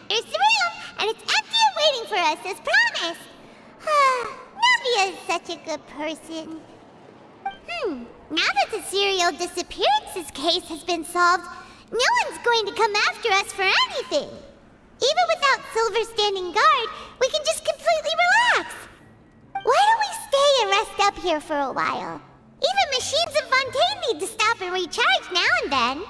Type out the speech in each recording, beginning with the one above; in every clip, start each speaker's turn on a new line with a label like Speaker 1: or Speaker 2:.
Speaker 1: Here's the room, and it's empty and waiting for us, as promised. Neuvia is such a good person. Now that the serial disappearances case has been solved, no one's going to come after us for anything. Even without Silver standing guard, we can just completely relax. Why don't we stay and rest up here for a while? Even machines in Fontaine need to stop and recharge now and then.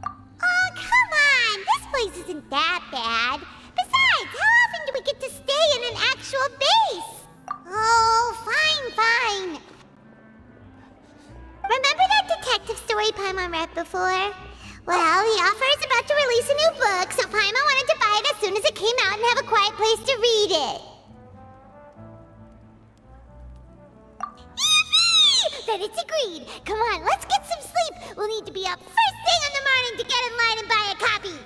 Speaker 1: Oh, come on! This place isn't that bad. Besides, how often do we get to stay in an actual base? Oh, fine. Remember that detective story Paimon read before? Well, the author is about to release a new book, so Paimon wanted to buy it as soon as it came out and have a quiet place to read it. Yippee! Then it's agreed. Come on, let's get some sleep. We'll need to be up first thing in the morning to get in line and buy a copy.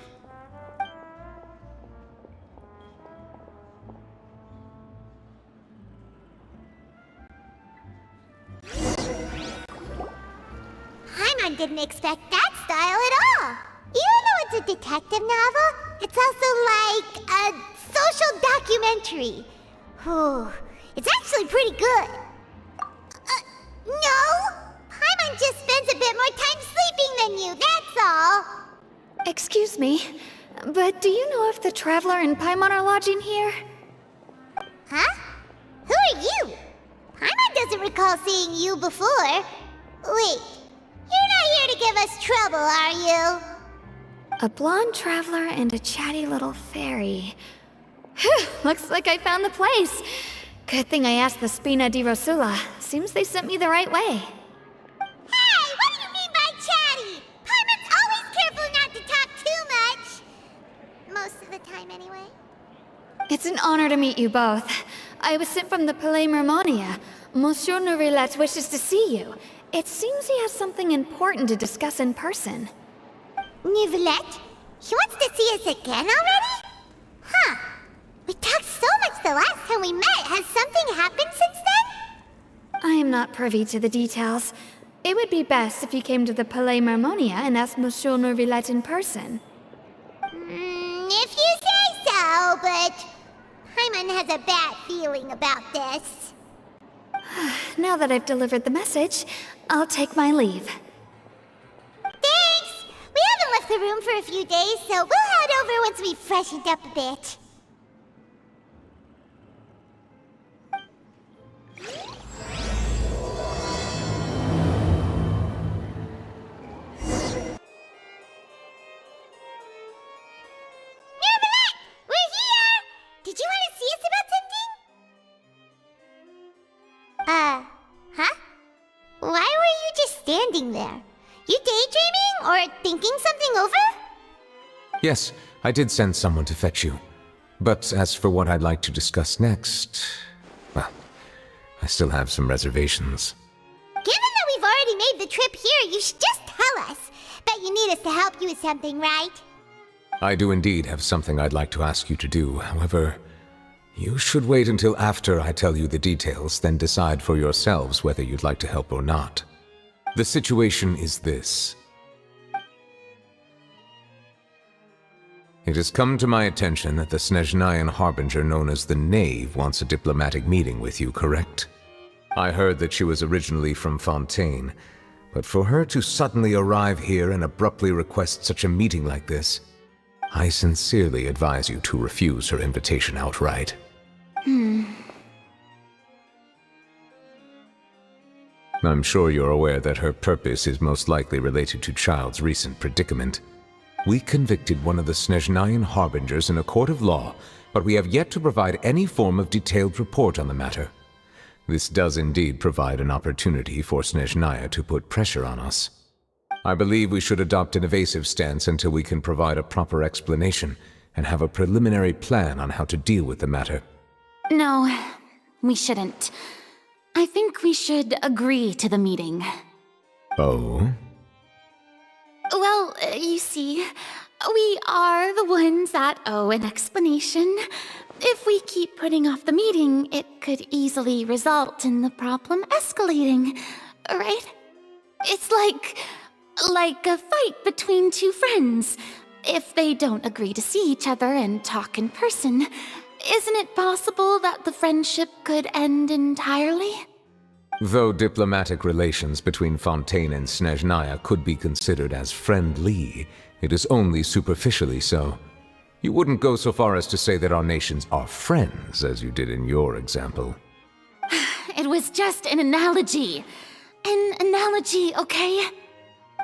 Speaker 1: Paimon didn't expect that style at all. Even though it's a detective novel, it's also like a social documentary. It's actually pretty good. No! Paimon just spends a bit more time sleeping than you, that's all.
Speaker 2: Excuse me, but do you know if the Traveler and Paimon are lodging here?
Speaker 1: Huh? Who are you? Paimon doesn't recall seeing you before. Wait, you're not here to give us trouble, are you?
Speaker 2: A blonde traveler and a chatty little fairy. Whew, looks like I found the place. Good thing I asked the Spina di Rosula. Seems they sent me the right way.
Speaker 1: Hey, what do you mean by chatty? Paimon's always careful not to talk too much. Most of the time, anyway.
Speaker 2: It's an honor to meet you both. I was sent from the Palais Mermonia. Monsieur Neuvillette wishes to see you. It seems he has something important to discuss in person.
Speaker 1: Neuvillette? He wants to see us again already? Huh. We talked so much the last time we met. Has something happened since then?
Speaker 2: I am not privy to the details. It would be best if you came to the Palais Mermonia and asked Monsieur Neuvillette in person.
Speaker 1: If you say so, but Paimon has a bad feeling about this.
Speaker 2: Now that I've delivered the message, I'll take my leave.
Speaker 1: Thanks! We haven't left the room for a few days, so we'll head over once we've freshened up a bit. Neuvillette! We're here! Did you want to see us about something? Huh? Why were you just standing there? You daydreaming or thinking something over?
Speaker 3: Yes, I did send someone to fetch you. But as for what I'd like to discuss next, well, I still have some reservations.
Speaker 1: Given that we've already made the trip here, you should just tell us. Bet you need us to help you with something, right?
Speaker 3: I do indeed have something I'd like to ask you to do. However, you should wait until after I tell you the details, then decide for yourselves whether you'd like to help or not. The situation is this. It has come to my attention that the Snezhnayan harbinger known as the Knave wants a diplomatic meeting with you, correct? I heard that she was originally from Fontaine, but for her to suddenly arrive here and abruptly request such a meeting like this, I sincerely advise you to refuse her invitation outright. I'm sure you're aware that her purpose is most likely related to Child's recent predicament. We convicted one of the Snezhnayan harbingers in a court of law, but we have yet to provide any form of detailed report on the matter. This does indeed provide an opportunity for Snezhnaya to put pressure on us. I believe we should adopt an evasive stance until we can provide a proper explanation and have a preliminary plan on how to deal with the matter.
Speaker 4: No, we shouldn't. I think we should agree to the meeting.
Speaker 3: Oh?
Speaker 4: Well, you see, we are the ones that owe an explanation. If we keep putting off the meeting, it could easily result in the problem escalating, right? It's like a fight between two friends. if they don't agree to see each other and talk in person, isn't it possible that the friendship could end entirely?
Speaker 3: Though diplomatic relations between Fontaine and Snezhnaya could be considered as friendly, it is only superficially so. You wouldn't go so far as to say that our nations are friends, as you did in your example.
Speaker 4: It was just an analogy. An analogy, okay?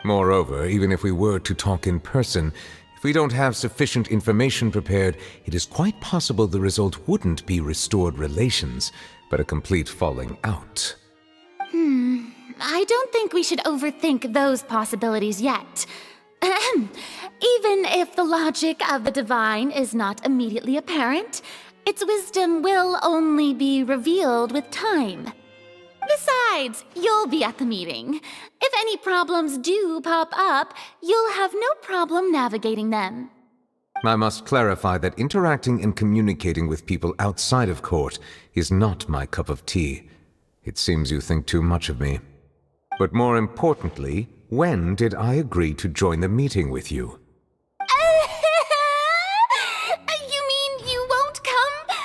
Speaker 3: Moreover, even if we were to talk in person, if we don't have sufficient information prepared, it is quite possible the result wouldn't be restored relations, but a complete falling out.
Speaker 4: I don't think we should overthink those possibilities yet. Even if the logic of the divine is not immediately apparent, its wisdom will only be revealed with time. Besides, you'll be at the meeting. If any problems do pop up, you'll have no problem navigating them.
Speaker 3: I must clarify that interacting and communicating with people outside of court is not my cup of tea. It seems you think too much of me. But more importantly, when did I agree to join the meeting with you?
Speaker 4: You mean you won't come?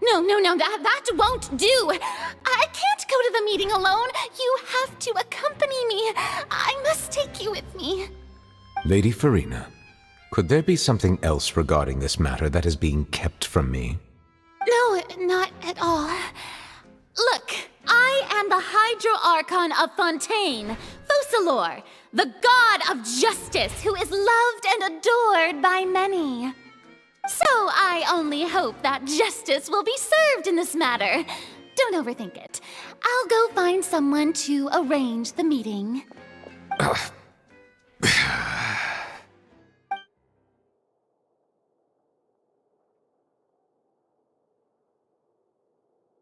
Speaker 4: No, that won't do. I can't go to the meeting alone. You have to accompany me. I must take you with me.
Speaker 3: Lady Farina, could there be something else regarding this matter that is being kept from me?
Speaker 4: No, not at all. Look, I am the Hydro-Archon of Fontaine, Focalor, the god of justice who is loved and adored by many. So I only hope that justice will be served in this matter. Don't overthink it. I'll go find someone to arrange the meeting.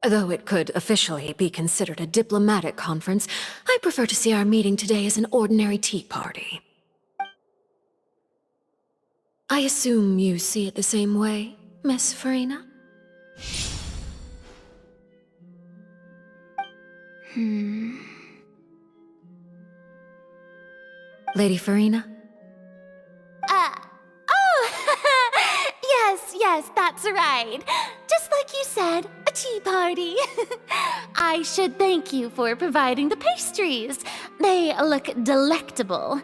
Speaker 5: Though it could officially be considered a diplomatic conference, I prefer to see our meeting today as an ordinary tea party. I assume you see it the same way, Miss Farina? Lady Farina?
Speaker 4: Yes, that's right. Just like you said, a tea party. I should thank you for providing the pastries. They look delectable.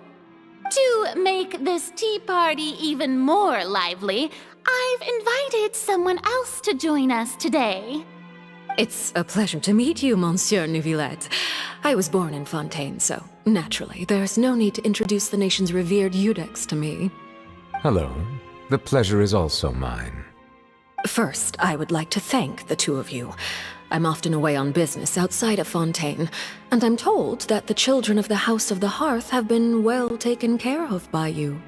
Speaker 4: To make this tea party even more lively, I've invited someone else to join us today.
Speaker 5: It's a pleasure to meet you, Monsieur Neuvillette. I was born in Fontaine, so naturally, there's no need to introduce the nation's revered Iudex to me.
Speaker 3: Hello. The pleasure is also mine.
Speaker 5: First, I would like to thank the two of you. I'm often away on business outside of Fontaine, and I'm told that the children of the House of the Hearth have been well taken care of by you.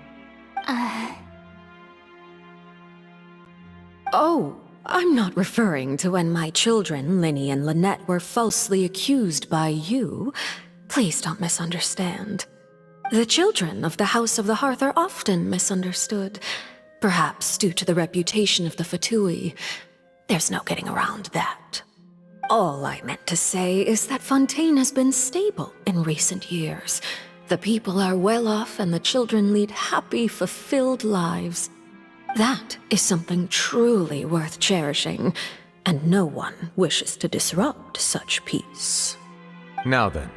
Speaker 5: Oh, I'm not referring to when my children, Linny and Lynette, were falsely accused by you. Please don't misunderstand. The children of the House of the Hearth are often misunderstood, perhaps due to the reputation of the Fatui. There's no getting around that. All I meant to say is that Fontaine has been stable in recent years. The people are well off and the children lead happy, fulfilled lives. That is something truly worth cherishing, and no one wishes to disrupt such peace.
Speaker 3: Now then,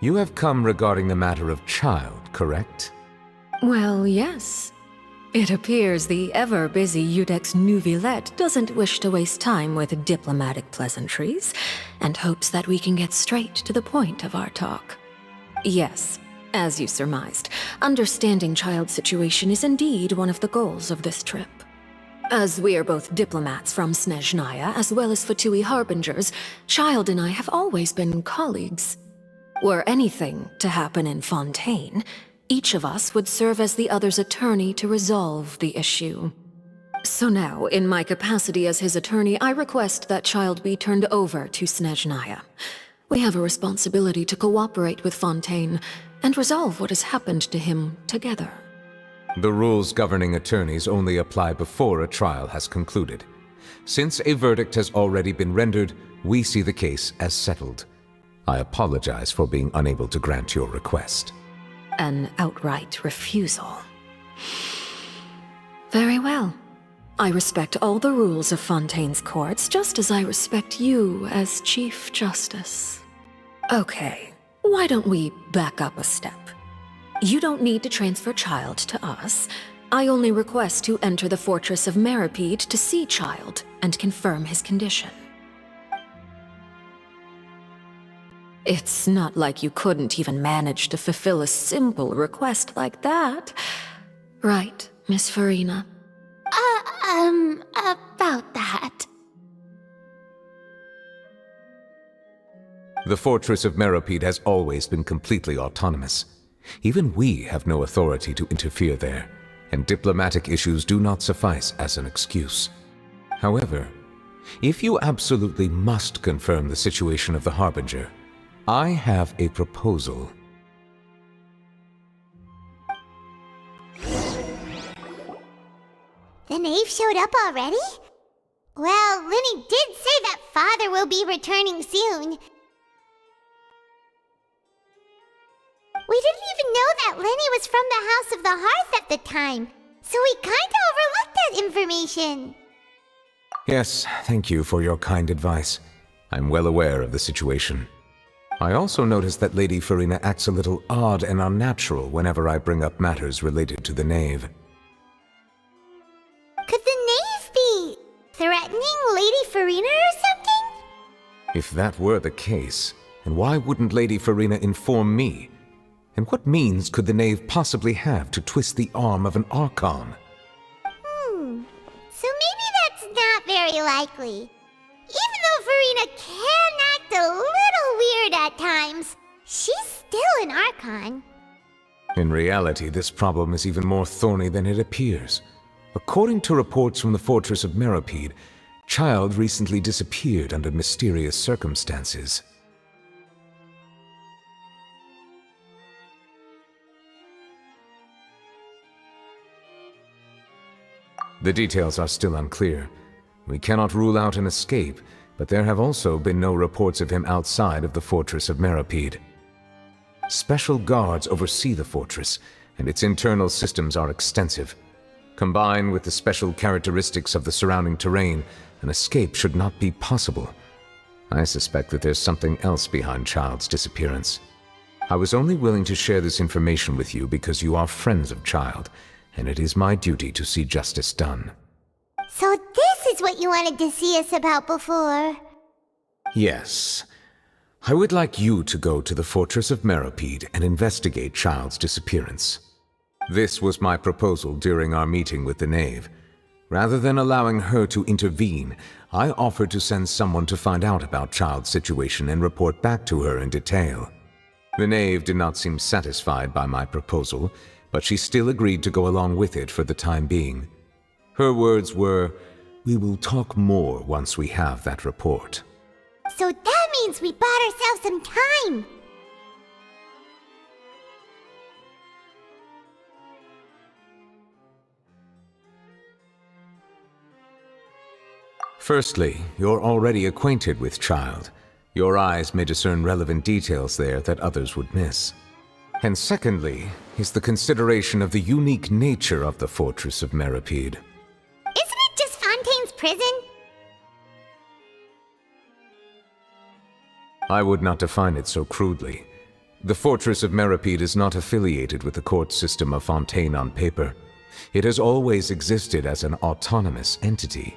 Speaker 3: you have come regarding the matter of child, correct?
Speaker 5: Well, yes. It appears the ever-busy Iudex Neuvillette doesn't wish to waste time with diplomatic pleasantries, and hopes that we can get straight to the point of our talk. Yes, as you surmised, understanding child's situation is indeed one of the goals of this trip. As we are both diplomats from Snezhnaya as well as Fatui harbingers, Child and I have always been colleagues. Were anything to happen in Fontaine, each of us would serve as the other's attorney to resolve the issue. So now, in my capacity as his attorney, I request that Child be turned over to Snezhnaya. We have a responsibility to cooperate with Fontaine and resolve what has happened to him together.
Speaker 3: The rules governing attorneys only apply before a trial has concluded. Since a verdict has already been rendered, we see the case as settled. I apologize for being unable to grant your request.
Speaker 5: An outright refusal. Very well. I respect all the rules of Fontaine's courts, just as I respect you as Chief Justice. Okay, why don't we back up a step? You don't need to transfer Child to us. I only request to enter the Fortress of Mermonia to see Child and confirm his condition. It's not like you couldn't even manage to fulfill a simple request like that. Right, Miss Farina?
Speaker 4: About that.
Speaker 3: The Fortress of Mermonia has always been completely autonomous. Even we have no authority to interfere there, and diplomatic issues do not suffice as an excuse. However, if you absolutely must confirm the situation of the Harbinger, I have a proposal.
Speaker 1: The knave showed up already? Well, Lenny did say that Father will be returning soon. We didn't even know that Lenny was from the House of the Hearth at the time, so we kinda overlooked that information.
Speaker 3: Yes, thank you for your kind advice. I'm well aware of the situation. I also noticed that Lady Farina acts a little odd and unnatural whenever I bring up matters related to the knave.
Speaker 1: Could the knave be threatening Lady Farina or something?
Speaker 3: If that were the case, then why wouldn't Lady Farina inform me? And what means could the knave possibly have to twist the arm of an Archon?
Speaker 1: So maybe that's not very likely. Even though Farina can act a little weird at times, she's still an Archon.
Speaker 3: In reality, this problem is even more thorny than it appears. According to reports from the Fortress of Mermonia, Child recently disappeared under mysterious circumstances. The details are still unclear. We cannot rule out an escape, but there have also been no reports of him outside of the Fortress of Mermonia. Special guards oversee the fortress, and its internal systems are extensive. Combined with the special characteristics of the surrounding terrain, an escape should not be possible. I suspect that there's something else behind Child's disappearance. I was only willing to share this information with you because you are friends of Child, and it is my duty to see justice done.
Speaker 1: So this is what you wanted to see us about before.
Speaker 3: Yes. I would like you to go to the Fortress of Mermonia and investigate Child's disappearance. This was my proposal during our meeting with the knave. Rather than allowing her to intervene, I offered to send someone to find out about Child's situation and report back to her in detail. The knave did not seem satisfied by my proposal, but she still agreed to go along with it for the time being. Her words were, "We will talk more once we have that report."
Speaker 1: So that means we bought ourselves some time.
Speaker 3: Firstly, you're already acquainted with Child. Your eyes may discern relevant details there that others would miss. And secondly, is the consideration of the unique nature of the Fortress of Mermonia.
Speaker 1: Isn't it just Fontaine's prison?
Speaker 3: I would not define it so crudely. The Fortress of Mermonia is not affiliated with the court system of Fontaine on paper. It has always existed as an autonomous entity.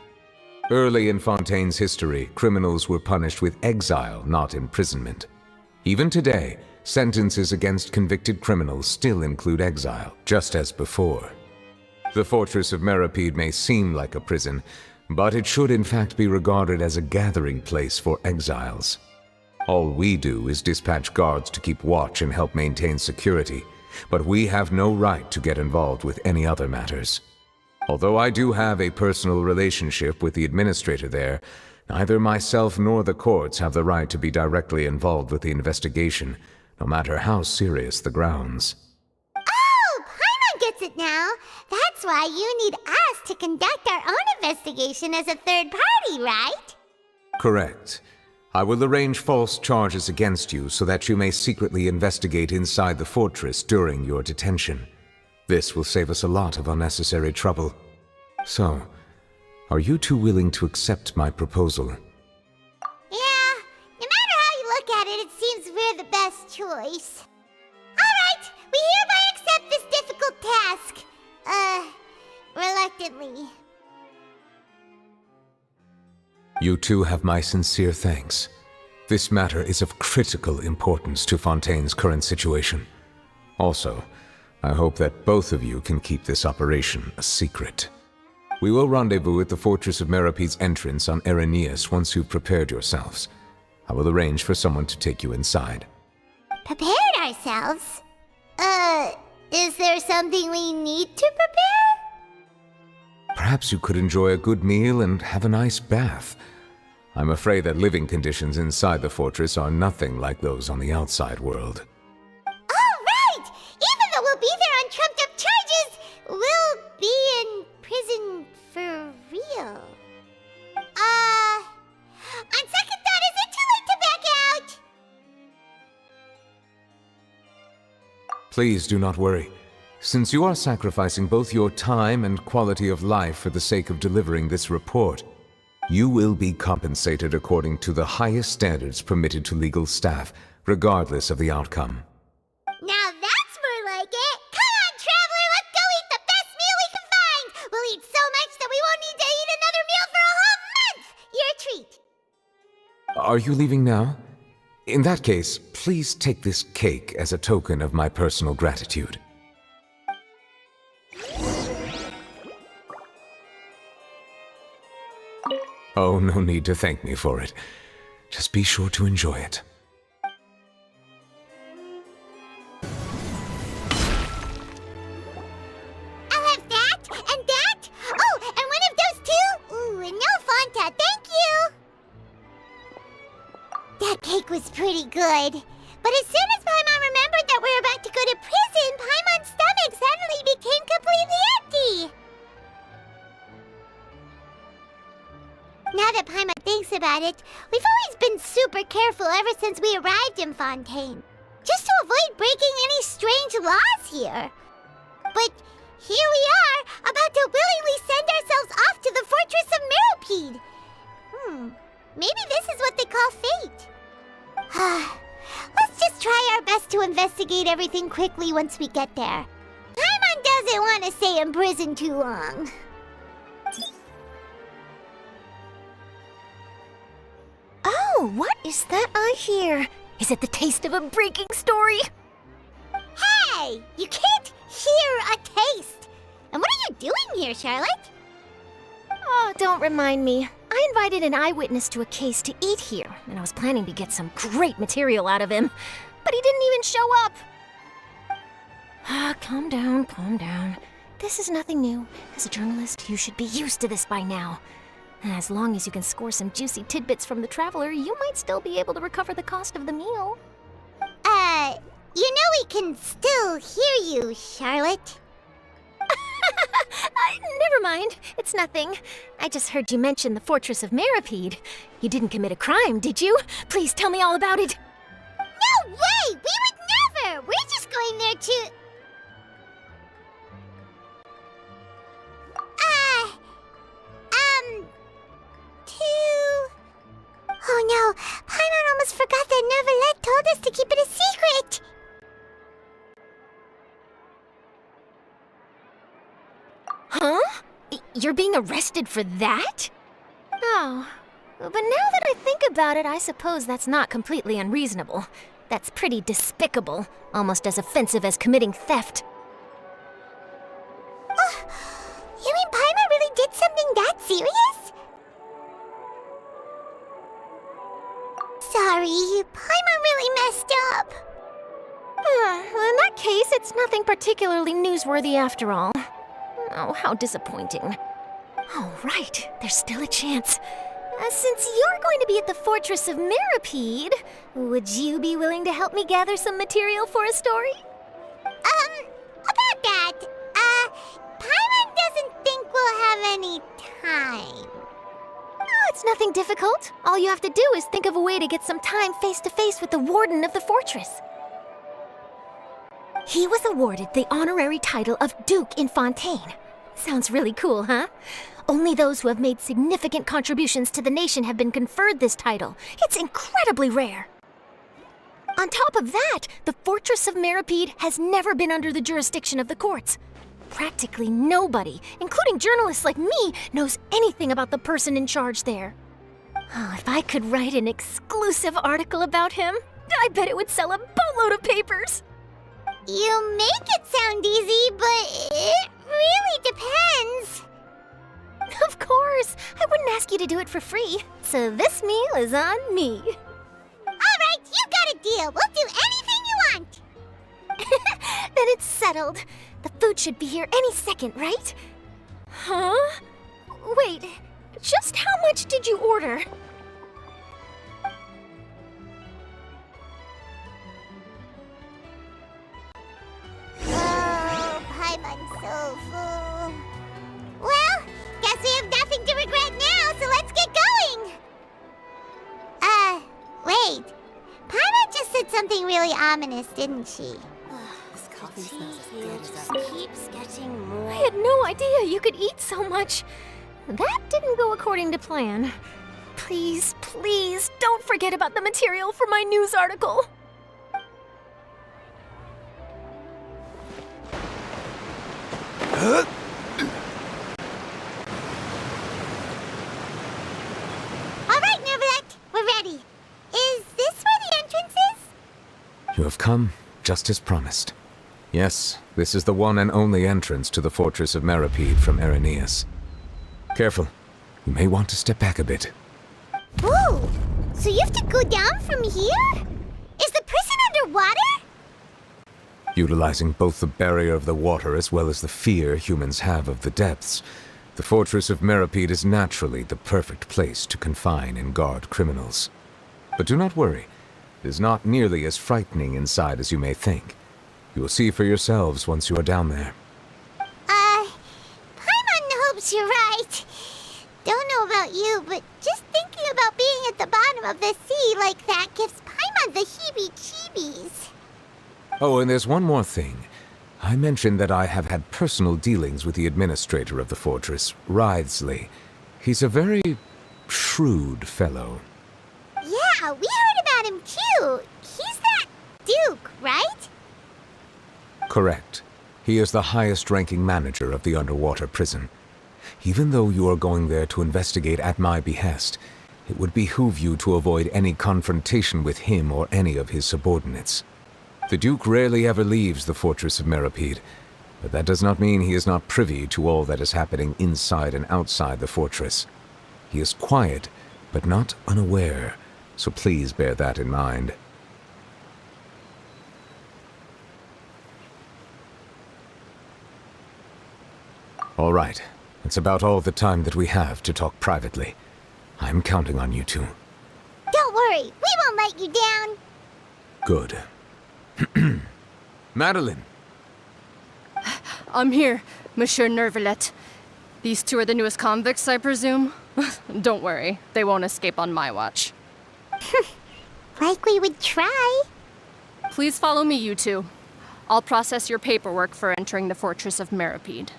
Speaker 3: Early in Fontaine's history, criminals were punished with exile, not imprisonment. Even today, sentences against convicted criminals still include exile, just as before. The Fortress of Mermonia may seem like a prison, but it should in fact be regarded as a gathering place for exiles. All we do is dispatch guards to keep watch and help maintain security, but we have no right to get involved with any other matters. Although I do have a personal relationship with the administrator there, neither myself nor the courts have the right to be directly involved with the investigation, no matter how serious the grounds.
Speaker 1: Oh, Paimon gets it now. That's why you need us to conduct our own investigation as a third party, right?
Speaker 3: Correct. I will arrange false charges against you so that you may secretly investigate inside the fortress during your detention. This will save us a lot of unnecessary trouble. So, are you two willing to accept my proposal?
Speaker 1: Yeah, no matter how you look at it, it seems we're the best choice. Alright, we hereby accept this difficult task. Reluctantly.
Speaker 3: You two have my sincere thanks. This matter is of critical importance to Fontaine's current situation. Also, I hope that both of you can keep this operation a secret. We will rendezvous at the Fortress of Merapide's entrance on Erinius once you've prepared yourselves. I will arrange for someone to take you inside.
Speaker 1: Prepared ourselves? Is there something we need to prepare?
Speaker 3: Perhaps you could enjoy a good meal and have a nice bath. I'm afraid that living conditions inside the fortress are nothing like those on the outside world.
Speaker 1: Oh, right! Even though we'll be there on trumped-up charges, we'll be in prison for real. On second thought, is it too late to back out?
Speaker 3: Please do not worry. Since you are sacrificing both your time and quality of life for the sake of delivering this report, you will be compensated according to the highest standards permitted to legal staff, regardless of the outcome.
Speaker 1: Now that's more like it! Come on, traveler, let's go eat the best meal we can find! We'll eat so much that we won't need to eat another meal for a whole month! You're a treat!
Speaker 3: Are you leaving now? In that case, please take this cake as a token of my personal gratitude. Oh, no need to thank me for it. Just be sure to enjoy it.
Speaker 1: I'll have that, and that! Oh, and one of those two! Ooh, and no Fanta, thank you! That cake was pretty good. But as soon as Paimon remembered that we were about to go to prison, Paimon's stomach suddenly became completely empty! Now that Paimon thinks about it, we've always been super careful ever since we arrived in Fontaine. Just to avoid breaking any strange laws here. But here we are, about to willingly send ourselves off to the Fortress of Meripede. Maybe this is what they call fate. Let's just try our best to investigate everything quickly once we get there. Paimon doesn't want to stay in prison too long.
Speaker 6: Oh, what is that I hear? Is it the taste of a breaking story?
Speaker 1: Hey! You can't hear a taste! And what are you doing here, Charlotte?
Speaker 6: Oh, don't remind me. I invited an eyewitness to a case to eat here, and I was planning to get some great material out of him. But he didn't even show up. Calm down, calm down. This is nothing new. As a journalist, you should be used to this by now. As long as you can score some juicy tidbits from the traveler, you might still be able to recover the cost of the meal.
Speaker 1: You know we can still hear you, Charlotte.
Speaker 6: Never mind. It's nothing. I just heard you mention the Fortress of Meripede. You didn't commit a crime, did you? Please tell me all about it.
Speaker 1: No way! We would never! We're just going there to... Oh no, Paimon almost forgot that Neuvillette told us to keep it a secret!
Speaker 6: Huh? You're being arrested for that? Oh, but now that I think about it, I suppose that's not completely unreasonable. That's pretty despicable, almost as offensive as committing theft.
Speaker 1: You mean Paimon really did something that serious? Sorry, Paimon really messed up.
Speaker 6: Well, in that case, it's nothing particularly newsworthy after all. Oh, how disappointing. Oh, right, there's still a chance. Since you're going to be at the Fortress of Meripede, would you be willing to help me gather some material for a story?
Speaker 1: About that, Paimon doesn't think we'll have any time.
Speaker 6: Oh, it's nothing difficult. All you have to do is think of a way to get some time face-to-face with the warden of the fortress. He was awarded the honorary title of Duke in Fontaine. Sounds really cool, huh? Only those who have made significant contributions to the nation have been conferred this title. It's incredibly rare. On top of that, the Fortress of Meripede has never been under the jurisdiction of the courts. Practically nobody, including journalists like me, knows anything about the person in charge there. Oh, if I could write an exclusive article about him, I bet it would sell a boatload of papers.
Speaker 1: You make it sound easy, but it really depends.
Speaker 6: Of course, I wouldn't ask you to do it for free, so this meal is on me.
Speaker 1: All right, you got a deal. We'll do anything you want.
Speaker 6: Then it's settled. The food should be here any second, right? Huh? Wait, just how much did you order?
Speaker 1: Oh, Paimon's so full. Well, guess we have nothing to regret now, so let's get going. Wait. Paimon just said something really ominous, didn't she?
Speaker 6: This coffee here just keeps getting more. I had no idea you could eat so much. That didn't go according to plan. Please, please, don't forget about the material for my news article.
Speaker 1: All right, Neuvillette, we're ready. Is this where the entrance is?
Speaker 3: You have come just as promised. Yes, this is the one and only entrance to the Fortress of Meripede from Irenaeus. Careful. You may want to step back a bit.
Speaker 1: Whoa! So you have to go down from here? Is the prison underwater?
Speaker 3: Utilizing both the barrier of the water as well as the fear humans have of the depths, the Fortress of Meripede is naturally the perfect place to confine and guard criminals. But do not worry. It is not nearly as frightening inside as you may think. You will see for yourselves once you are down there.
Speaker 1: Paimon hopes you're right. Don't know about you, but just thinking about being at the bottom of the sea like that gives Paimon the heebie-jeebies.
Speaker 3: Oh, and there's one more thing. I mentioned that I have had personal dealings with the administrator of the fortress, Writhsley. He's a very shrewd fellow.
Speaker 1: Yeah, we heard about him too. He's that Duke, right?
Speaker 3: Correct. He is the highest-ranking manager of the underwater prison. Even though you are going there to investigate at my behest, it would behoove you to avoid any confrontation with him or any of his subordinates. The Duke rarely ever leaves the Fortress of Meripede, but that does not mean he is not privy to all that is happening inside and outside the fortress. He is quiet, but not unaware, so please bear that in mind. All right, that's about all the time that we have to talk privately. I'm counting on you two.
Speaker 1: Don't worry, we won't let you down.
Speaker 3: Good. Madeline!
Speaker 7: I'm here, Monsieur Neuvillette. These two are the newest convicts, I presume? Don't worry, they won't escape on my watch.
Speaker 1: Like we would try.
Speaker 7: Please follow me, you two. I'll process your paperwork for entering the Fortress of Meripede.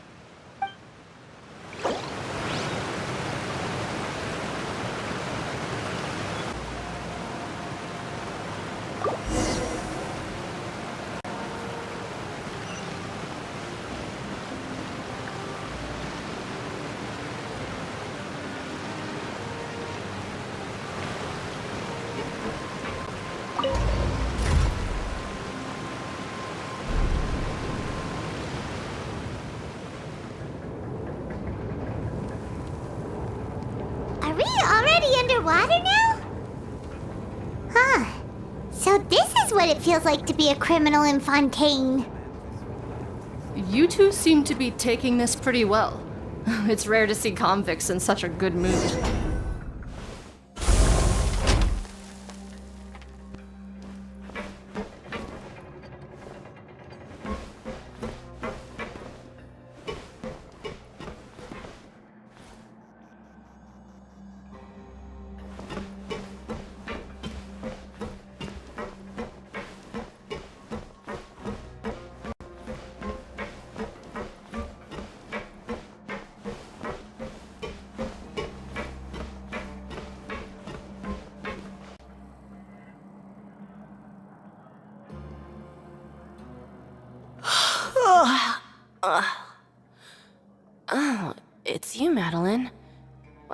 Speaker 1: Are we already underwater now? Huh. So this is what it feels like to be a criminal in Fontaine.
Speaker 7: You two seem to be taking this pretty well. It's rare to see convicts in such a good mood.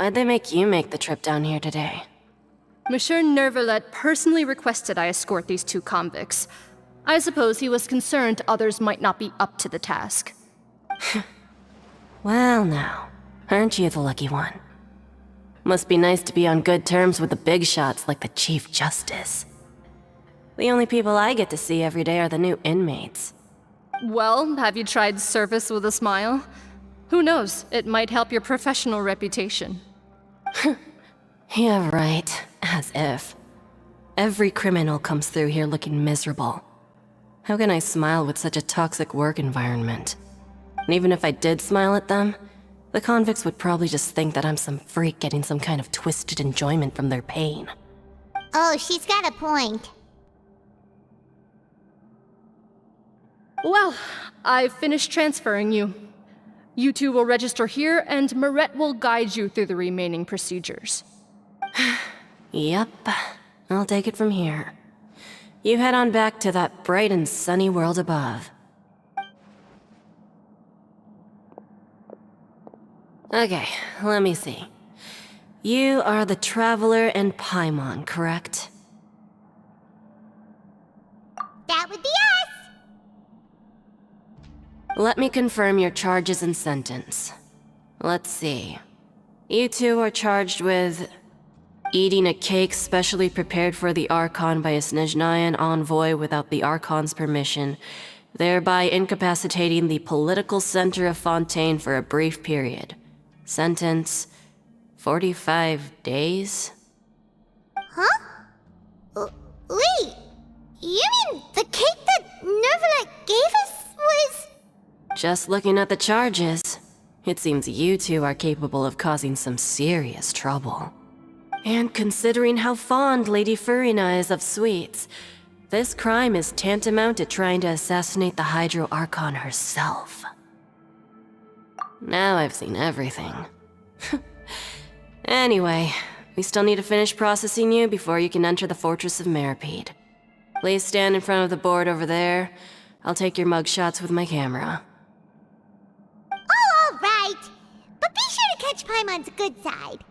Speaker 8: Why'd they make you make the trip down here today?
Speaker 7: Monsieur Neuvillette personally requested I escort these two convicts. I suppose he was concerned others might not be up to the task.
Speaker 8: Well now, aren't you the lucky one? Must be nice to be on good terms with the big shots like the Chief Justice. The only people I get to see every day are the new inmates.
Speaker 7: Well, have you tried service with a smile? Who knows, it might help your professional reputation.
Speaker 8: Yeah, right. As if. Every criminal comes through here looking miserable. How can I smile with such a toxic work environment? And even if I did smile at them, the convicts would probably just think that I'm some freak getting some kind of twisted enjoyment from their pain.
Speaker 1: Oh, she's got a point.
Speaker 7: Well, I've finished transferring you. You two will register here, and Mirette will guide you through the remaining procedures.
Speaker 8: Yep, I'll take it from here. You head on back to that bright and sunny world above. Okay, let me see. You are the Traveler and Paimon, correct?
Speaker 1: That would be us!
Speaker 8: Let me confirm your charges and sentence. Let's see. You two are charged with eating a cake specially prepared for the Archon by a Snezhnayan envoy without the Archon's permission, thereby incapacitating the political center of Fontaine for a brief period. Sentence: 45 days?
Speaker 1: Huh? Wait, you mean the cake that Neuvillette gave us was...
Speaker 8: Just looking at the charges, it seems you two are capable of causing some serious trouble. And considering how fond Lady Furina is of sweets, this crime is tantamount to trying to assassinate the Hydro Archon herself. Now I've seen everything. Anyway, we still need to finish processing you before you can enter the Fortress of Meripede. Please stand in front of the board over there. I'll take your mugshots with my camera.
Speaker 1: Oh, all right. But be sure to catch Paimon's good side.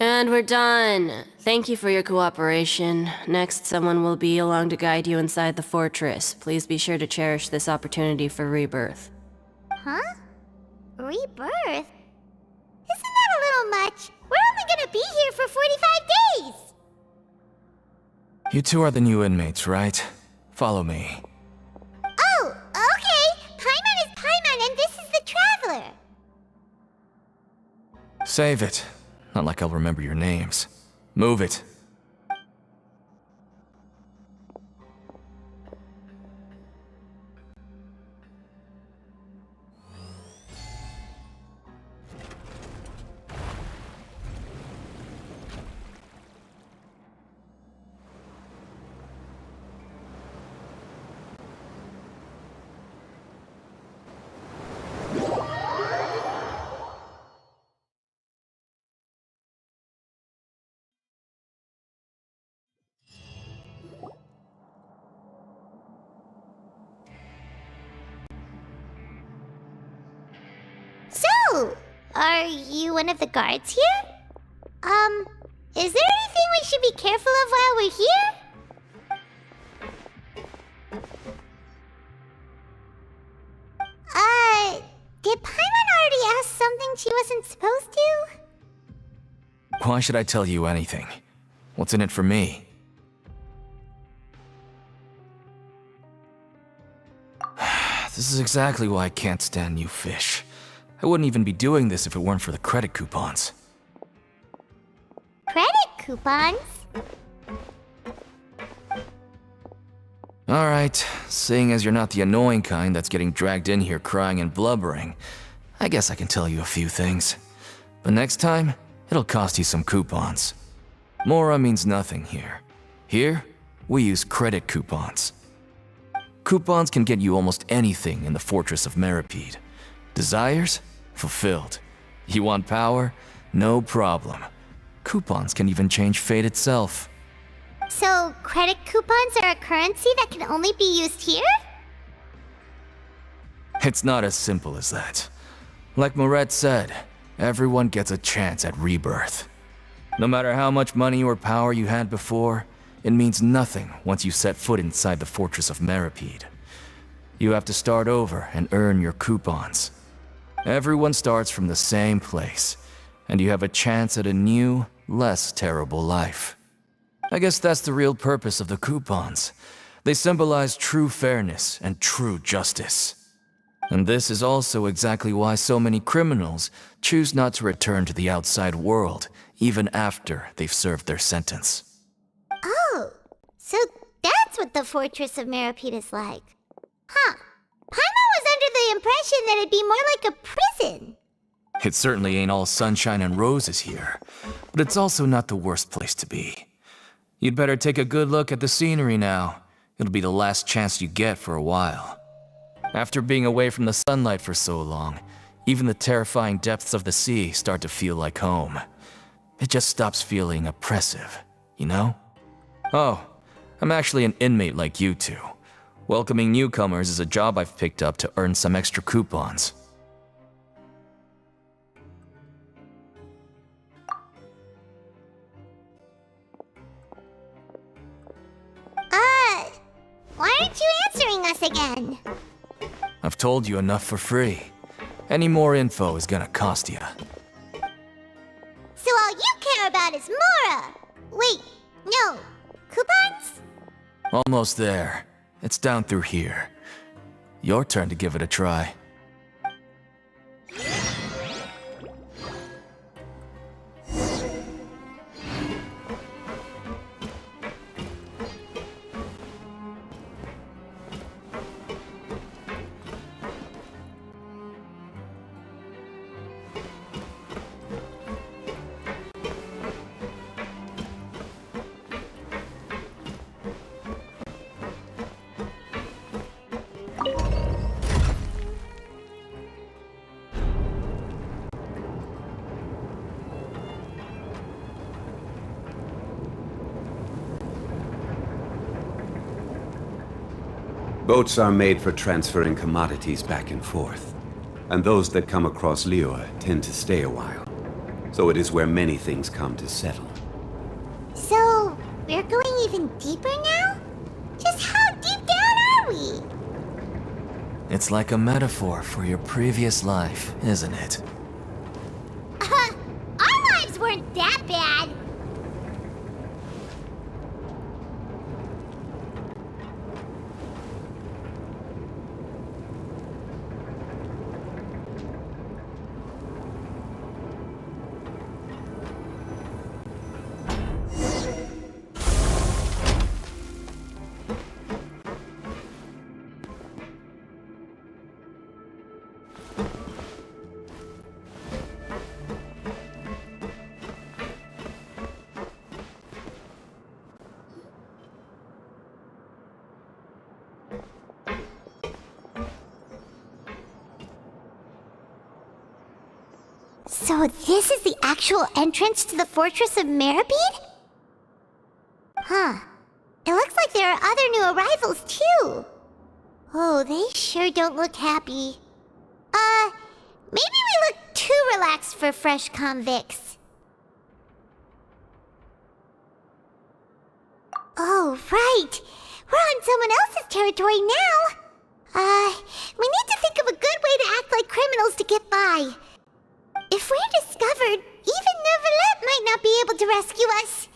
Speaker 8: And we're done. Thank you for your cooperation. Next, someone will be along to guide you inside the fortress. Please be sure to cherish this opportunity for rebirth.
Speaker 1: Huh? Rebirth? Isn't that a little much? We're only gonna be here for 45 days!
Speaker 9: You two are the new inmates, right? Follow me.
Speaker 1: Oh, okay! Paimon is Paimon and this is the Traveler!
Speaker 9: Save it. Not like I'll remember your names. Move it.
Speaker 1: So, are you one of the guards here? Is there anything we should be careful of while we're here? Did Paimon already ask something she wasn't supposed to?
Speaker 9: Why should I tell you anything? What's in it for me? This is exactly why I can't stand new fish. I wouldn't even be doing this if it weren't for the credit coupons.
Speaker 1: Credit coupons?
Speaker 9: Alright, seeing as you're not the annoying kind that's getting dragged in here crying and blubbering, I guess I can tell you a few things. But next time, it'll cost you some coupons. Mora means nothing here. Here, we use credit coupons. Coupons can get you almost anything in the Fortress of Meripede. Desires? Fulfilled. You want power? No problem. Coupons can even change fate itself.
Speaker 1: So, credit coupons are a currency that can only be used here?
Speaker 9: It's not as simple as that. Like Moret said, everyone gets a chance at rebirth. No matter how much money or power you had before, it means nothing once you set foot inside the Fortress of Meripede. You have to start over and earn your coupons. Everyone starts from the same place, and you have a chance at a new, less terrible life. I guess that's the real purpose of the coupons. They symbolize true fairness and true justice. And this is also exactly why so many criminals choose not to return to the outside world, even after they've served their sentence.
Speaker 1: Oh, so that's what the Fortress of Meripede is like. Huh. Paimon was under the impression that it'd be more like a prison.
Speaker 9: It certainly ain't all sunshine and roses here, but it's also not the worst place to be. You'd better take a good look at the scenery now. It'll be the last chance you get for a while. After being away from the sunlight for so long, even the terrifying depths of the sea start to feel like home. It just stops feeling oppressive, you know? Oh, I'm actually an inmate like you two. Welcoming newcomers is a job I've picked up to earn some extra coupons.
Speaker 1: Why aren't you answering us again?
Speaker 9: I've told you enough for free. Any more info is gonna cost you.
Speaker 1: So all you care about is Mora! Wait, no. Coupons?
Speaker 9: Almost there. It's down through here. Your turn to give it a try.
Speaker 10: Boats are made for transferring commodities back and forth, and those that come across Liyue tend to stay a while. So it is where many things come to settle.
Speaker 1: So, we're going even deeper now? Just how deep down are we?
Speaker 9: It's like a metaphor for your previous life, isn't it?
Speaker 1: Our lives weren't that bad. So this is the actual entrance to the Fortress of Meripede? Huh. It looks like there are other new arrivals, too. Oh, they sure don't look happy. Maybe we look too relaxed for fresh convicts. Oh, right. We're on someone else's territory now. We need to think of a good way to act like criminals to get by. If we're discovered, even Neuvillette might not be able to rescue us.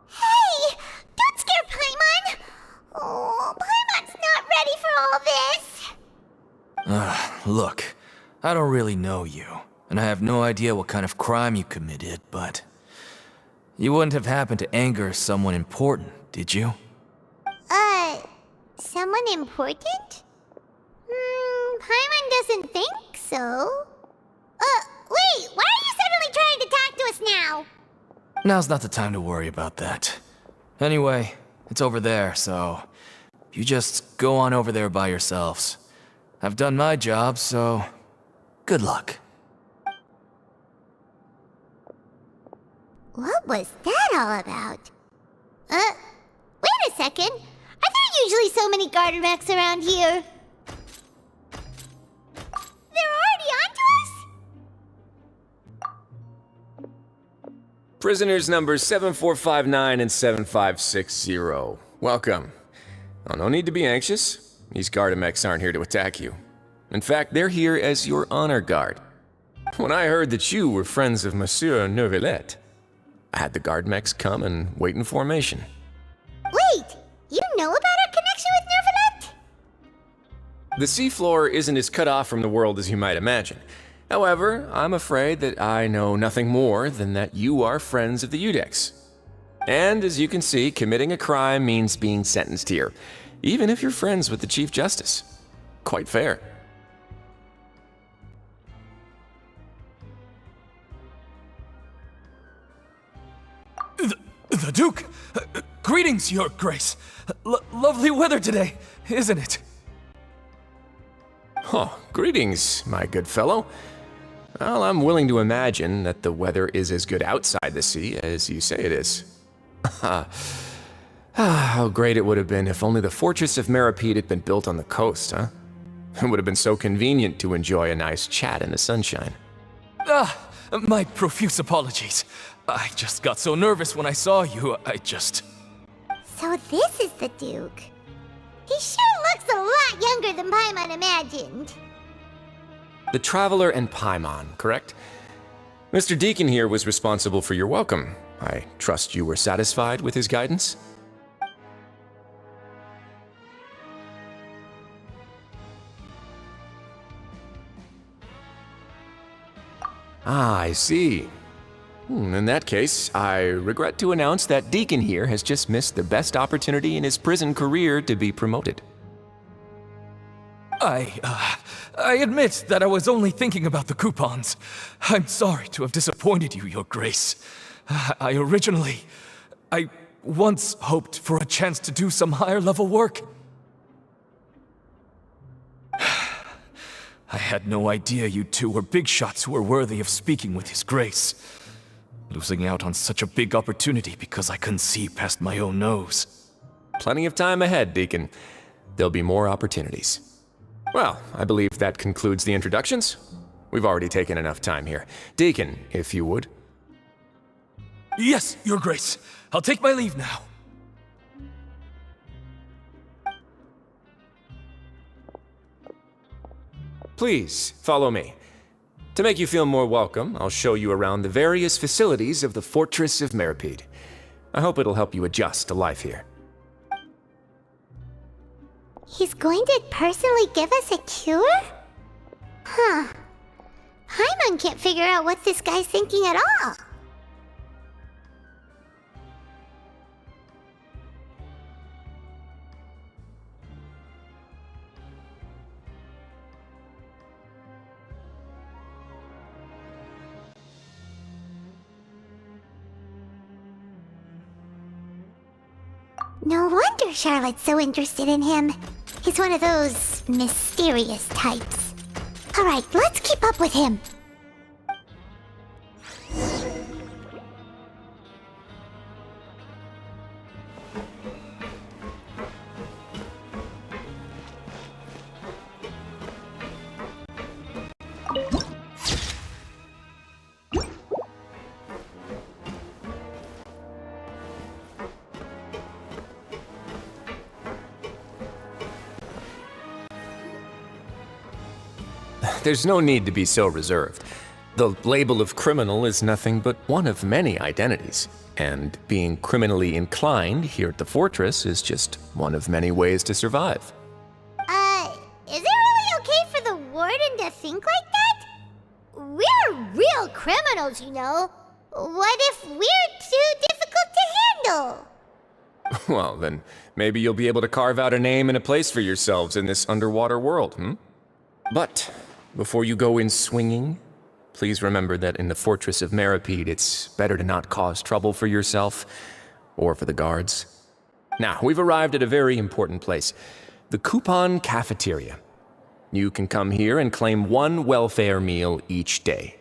Speaker 1: Hey! Don't scare Paimon! Oh, Paimon's not ready for all this!
Speaker 9: Look, I don't really know you, and I have no idea what kind of crime you committed, but You wouldn't have happened to anger someone important, did you?
Speaker 1: Someone important? Paimon doesn't think so. Wait, why are you suddenly trying to talk to us now?
Speaker 9: Now's not the time to worry about that. Anyway, it's over there, so you just go on over there by yourselves. I've done my job, so good luck.
Speaker 1: What was that all about? Wait a second. Are there usually so many garter mechs around here? They're already onto us?
Speaker 11: Prisoners numbers 7459 and 7560. Welcome. Oh, no need to be anxious. These Gardamex aren't here to attack you. In fact, they're here as your honor guard. When I heard that you were friends of Monsieur Neuvillette, I had the Gardamex come and wait in formation.
Speaker 1: Wait, you know about our connection with Neuvillette?
Speaker 11: The seafloor isn't as cut off from the world as you might imagine. However, I'm afraid that I know nothing more than that you are friends of the Iudex. And as you can see, committing a crime means being sentenced here, even if you're friends with the Chief Justice. Quite fair.
Speaker 9: The Duke! Greetings, Your Grace! Lovely weather today, isn't it?
Speaker 11: Oh, greetings, my good fellow. Well, I'm willing to imagine that the weather is as good outside the sea as you say it is. How great it would have been if only the Fortress of Mermonia had been built on the coast, huh? It would have been so convenient to enjoy a nice chat in the sunshine.
Speaker 9: My profuse apologies. I just got so nervous when I saw you,
Speaker 1: So this is the Duke. He sure looks a lot younger than Paimon imagined.
Speaker 11: The Traveler and Paimon, correct? Mr. Deacon here was responsible for your welcome. I trust you were satisfied with his guidance? Ah, I see. In that case, I regret to announce that Deacon here has just missed the best opportunity in his prison career to be promoted.
Speaker 9: I admit that I was only thinking about the coupons. I'm sorry to have disappointed you, Your Grace. I once hoped for a chance to do some higher-level work. I had no idea you two were big shots who were worthy of speaking with His Grace. Losing out on such a big opportunity because I couldn't see past my own nose.
Speaker 11: Plenty of time ahead, Deacon. There'll be more opportunities. Well, I believe that concludes the introductions. We've already taken enough time here. Deacon, if you would.
Speaker 9: Yes, Your Grace. I'll take my leave now.
Speaker 11: Please, follow me. To make you feel more welcome, I'll show you around the various facilities of the Fortress of Mermonia. I hope it'll help you adjust to life here.
Speaker 1: He's going to personally give us a cure? Huh. Paimon can't figure out what this guy's thinking at all. No wonder Charlotte's so interested in him. He's one of those mysterious types. Alright, let's keep up with him.
Speaker 11: There's no need to be so reserved. The label of criminal is nothing but one of many identities, and being criminally inclined here at the fortress is just one of many ways to survive.
Speaker 1: Is it really okay for the warden to think like that? We're real criminals, you know. What if we're too different? immortal.
Speaker 11: Well, then maybe you'll be able to carve out a name and a place for yourselves in this underwater world, But before you go in swinging, please remember that in the Fortress of Meripede, it's better to not cause trouble for yourself or for the guards. Now, we've arrived at a very important place, the Coupon Cafeteria. You can come here and claim 1 welfare meal each day.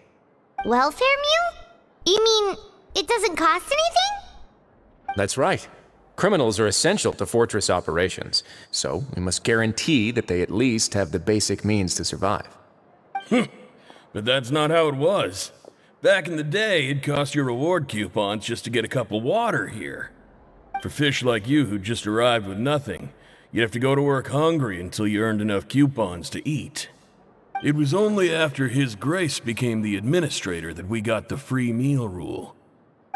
Speaker 1: Welfare meal? You mean it doesn't cost anything?
Speaker 11: That's right. Criminals are essential to Fortress operations, so we must guarantee that they at least have the basic means to survive.
Speaker 12: But that's not how it was. Back in the day, it cost your reward coupons just to get a cup of water here. For fish like you who just arrived with nothing, you'd have to go to work hungry until you earned enough coupons to eat. It was only after His Grace became the administrator that we got the free meal rule.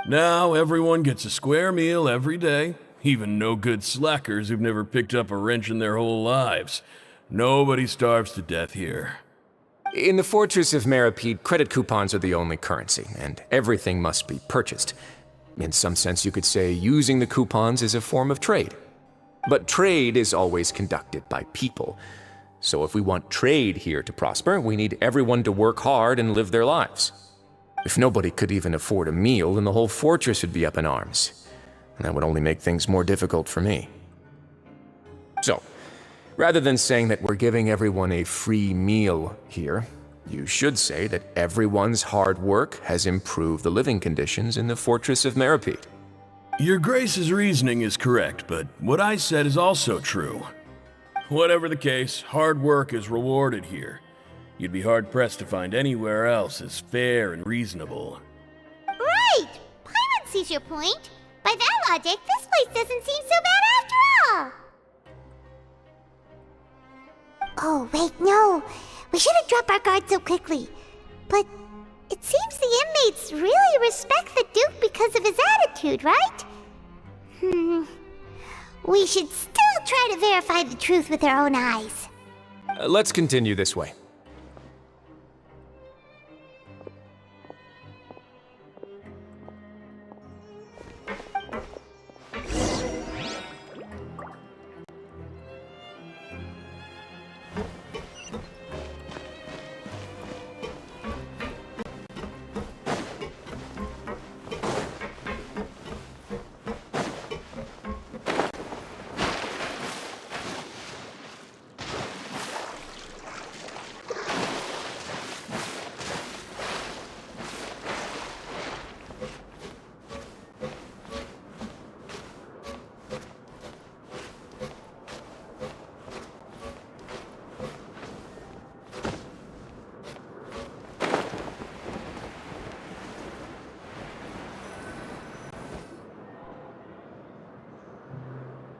Speaker 12: Now everyone gets a square meal every day, even no-good slackers who've never picked up a wrench in their whole lives. Nobody starves to death here.
Speaker 11: In the Fortress of Meripede, credit coupons are the only currency, and everything must be purchased. In some sense, you could say using the coupons is a form of trade. But trade is always conducted by people. So if we want trade here to prosper, we need everyone to work hard and live their lives. If nobody could even afford a meal, then the whole fortress would be up in arms. And that would only make things more difficult for me. So, rather than saying that we're giving everyone a free meal here, you should say that everyone's hard work has improved the living conditions in the Fortress of Meripede.
Speaker 12: Your Grace's reasoning is correct, but what I said is also true. Whatever the case, hard work is rewarded here. You'd be hard-pressed to find anywhere else as fair and reasonable.
Speaker 1: Right! Paimon sees your point. By that logic, this place doesn't seem so bad after all. Oh, wait, no. We shouldn't drop our guard so quickly. But it seems the inmates really respect the Duke because of his attitude, right? We should still try to verify the truth with our own eyes.
Speaker 11: Let's continue this way.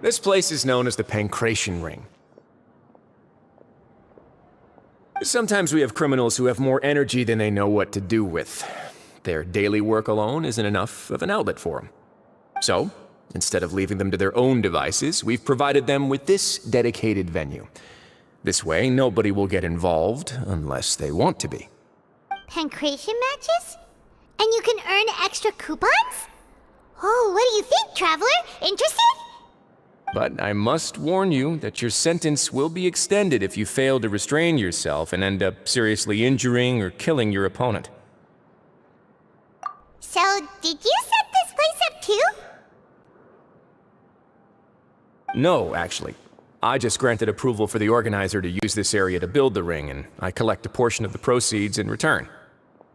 Speaker 11: This place is known as the Pancration Ring. Sometimes we have criminals who have more energy than they know what to do with. Their daily work alone isn't enough of an outlet for them. So, instead of leaving them to their own devices, we've provided them with this dedicated venue. This way, nobody will get involved unless they want to be.
Speaker 1: Pancration matches? And you can earn extra coupons? Oh, what do you think, Traveler? Interested?
Speaker 11: But I must warn you that your sentence will be extended if you fail to restrain yourself and end up seriously injuring or killing your opponent.
Speaker 1: So, did you set this place up too?
Speaker 11: No, actually. I just granted approval for the organizer to use this area to build the ring, and I collect a portion of the proceeds in return.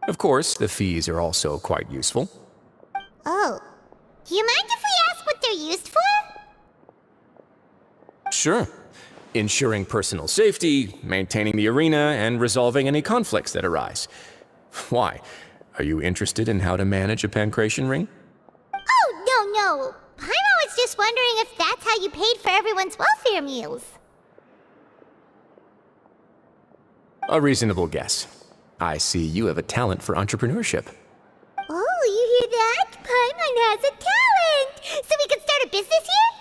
Speaker 11: Of course, the fees are also quite useful.
Speaker 1: Oh. Do you mind if we ask what they're used for?
Speaker 11: Sure. Ensuring personal safety, maintaining the arena, and resolving any conflicts that arise. Why? Are you interested in how to manage a pancration ring?
Speaker 1: Oh, no. Paimon was just wondering if that's how you paid for everyone's welfare meals.
Speaker 11: A reasonable guess. I see you have a talent for entrepreneurship.
Speaker 1: Oh, you hear that? Paimon has a talent! So we can start a business here?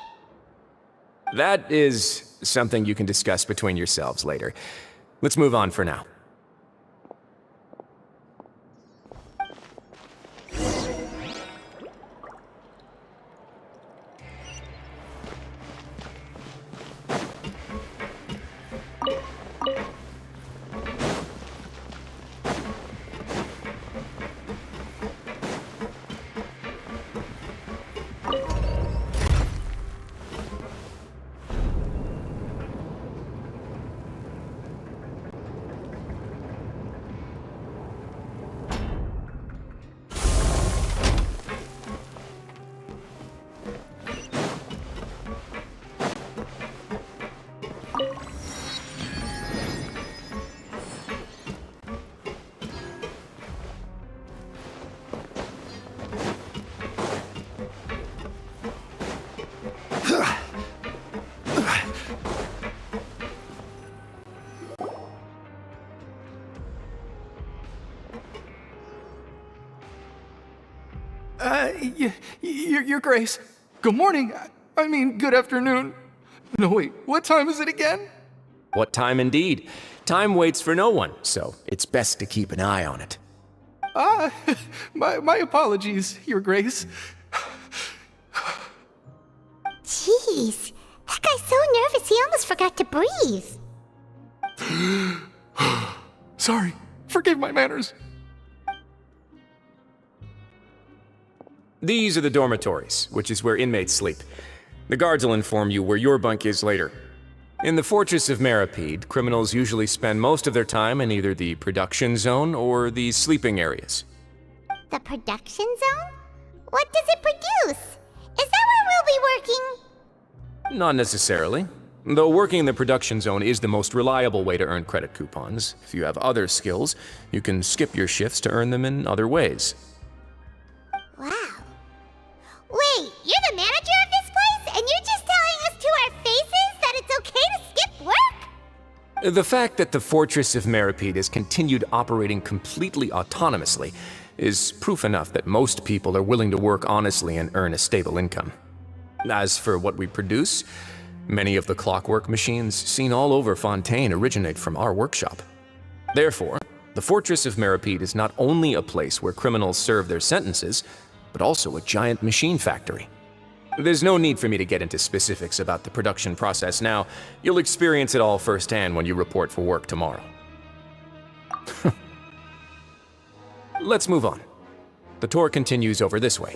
Speaker 11: That is something you can discuss between yourselves later. Let's move on for now.
Speaker 13: Your Grace. Good morning. I mean, good afternoon. No, wait, what time is it again?
Speaker 11: What time indeed? Time waits for no one, so it's best to keep an eye on it.
Speaker 13: My apologies, Your Grace.
Speaker 1: Jeez, that guy's so nervous he almost forgot to breathe.
Speaker 13: Sorry, forgive my manners.
Speaker 11: These are the dormitories, which is where inmates sleep. The guards will inform you where your bunk is later. In the Fortress of Meripede, criminals usually spend most of their time in either the production zone or the sleeping areas.
Speaker 1: The production zone? What does it produce? Is that where we'll be working?
Speaker 11: Not necessarily. Though working in the production zone is the most reliable way to earn credit coupons, if you have other skills, you can skip your shifts to earn them in other ways.
Speaker 1: Wow. Wait, you're the manager of this place, and you're just telling us to our faces that it's okay to skip work?
Speaker 11: The fact that the Fortress of Meripede has continued operating completely autonomously is proof enough that most people are willing to work honestly and earn a stable income. As for what we produce, many of the clockwork machines seen all over Fontaine originate from our workshop. Therefore, the Fortress of Meripede is not only a place where criminals serve their sentences, but also a giant machine factory. There's no need for me to get into specifics about the production process now. You'll experience it all firsthand when you report for work tomorrow. Let's move on. The tour continues over this way.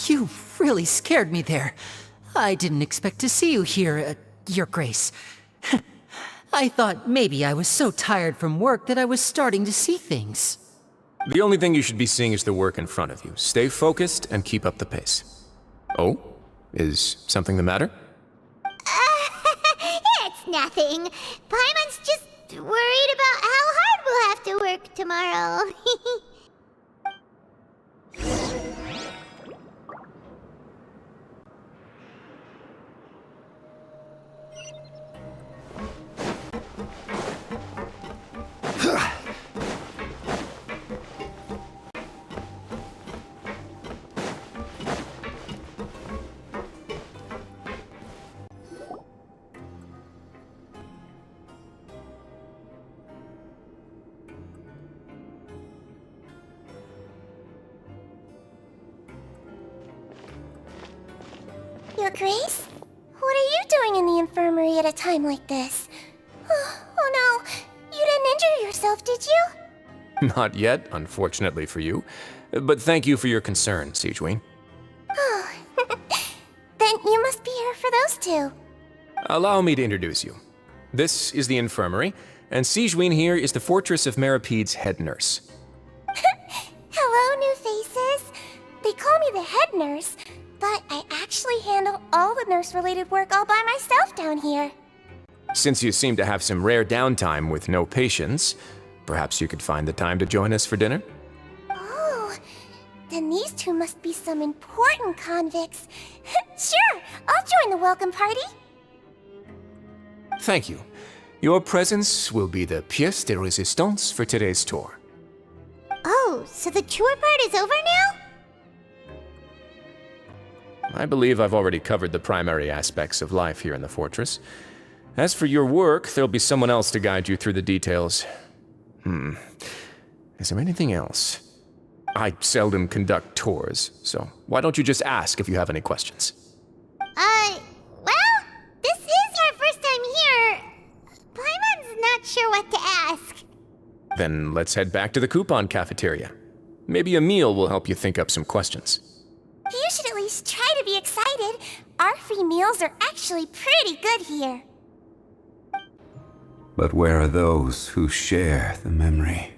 Speaker 14: You really scared me there. I didn't expect to see you here, Your Grace. I thought maybe I was so tired from work that I was starting to see things.
Speaker 11: The only thing you should be seeing is the work in front of you. Stay focused and keep up the pace. Oh? Is something the matter?
Speaker 1: It's nothing. Paimon's just worried about how hard we'll have to work tomorrow. Your Grace? What are you doing in the infirmary at a time like this? Oh no, you didn't injure yourself, did you?
Speaker 11: Not yet, unfortunately for you. But thank you for your concern, Sigewinne.
Speaker 1: Oh, then you must be here for those two.
Speaker 11: Allow me to introduce you. This is the infirmary, and Sigewinne here is the Fortress of Meripede's head nurse.
Speaker 1: Hello, new faces. They call me the head nurse, but I actually handle all the nurse-related work all by myself down here.
Speaker 11: Since you seem to have some rare downtime with no patients, perhaps you could find the time to join us for dinner?
Speaker 1: Oh, then these two must be some important convicts. Sure, I'll join the welcome party.
Speaker 11: Thank you. Your presence will be the pièce de résistance for today's tour.
Speaker 1: Oh, so the tour part is over now?
Speaker 11: I believe I've already covered the primary aspects of life here in the fortress. As for your work, there'll be someone else to guide you through the details. Is there anything else? I seldom conduct tours, so why don't you just ask if you have any questions?
Speaker 1: Well, this is our first time here. Paimon's not sure what to ask.
Speaker 11: Then let's head back to the coupon cafeteria. Maybe a meal will help you think up some questions.
Speaker 1: You should at least try to be excited. Our free meals are actually pretty good here.
Speaker 10: But where are those who share the memory?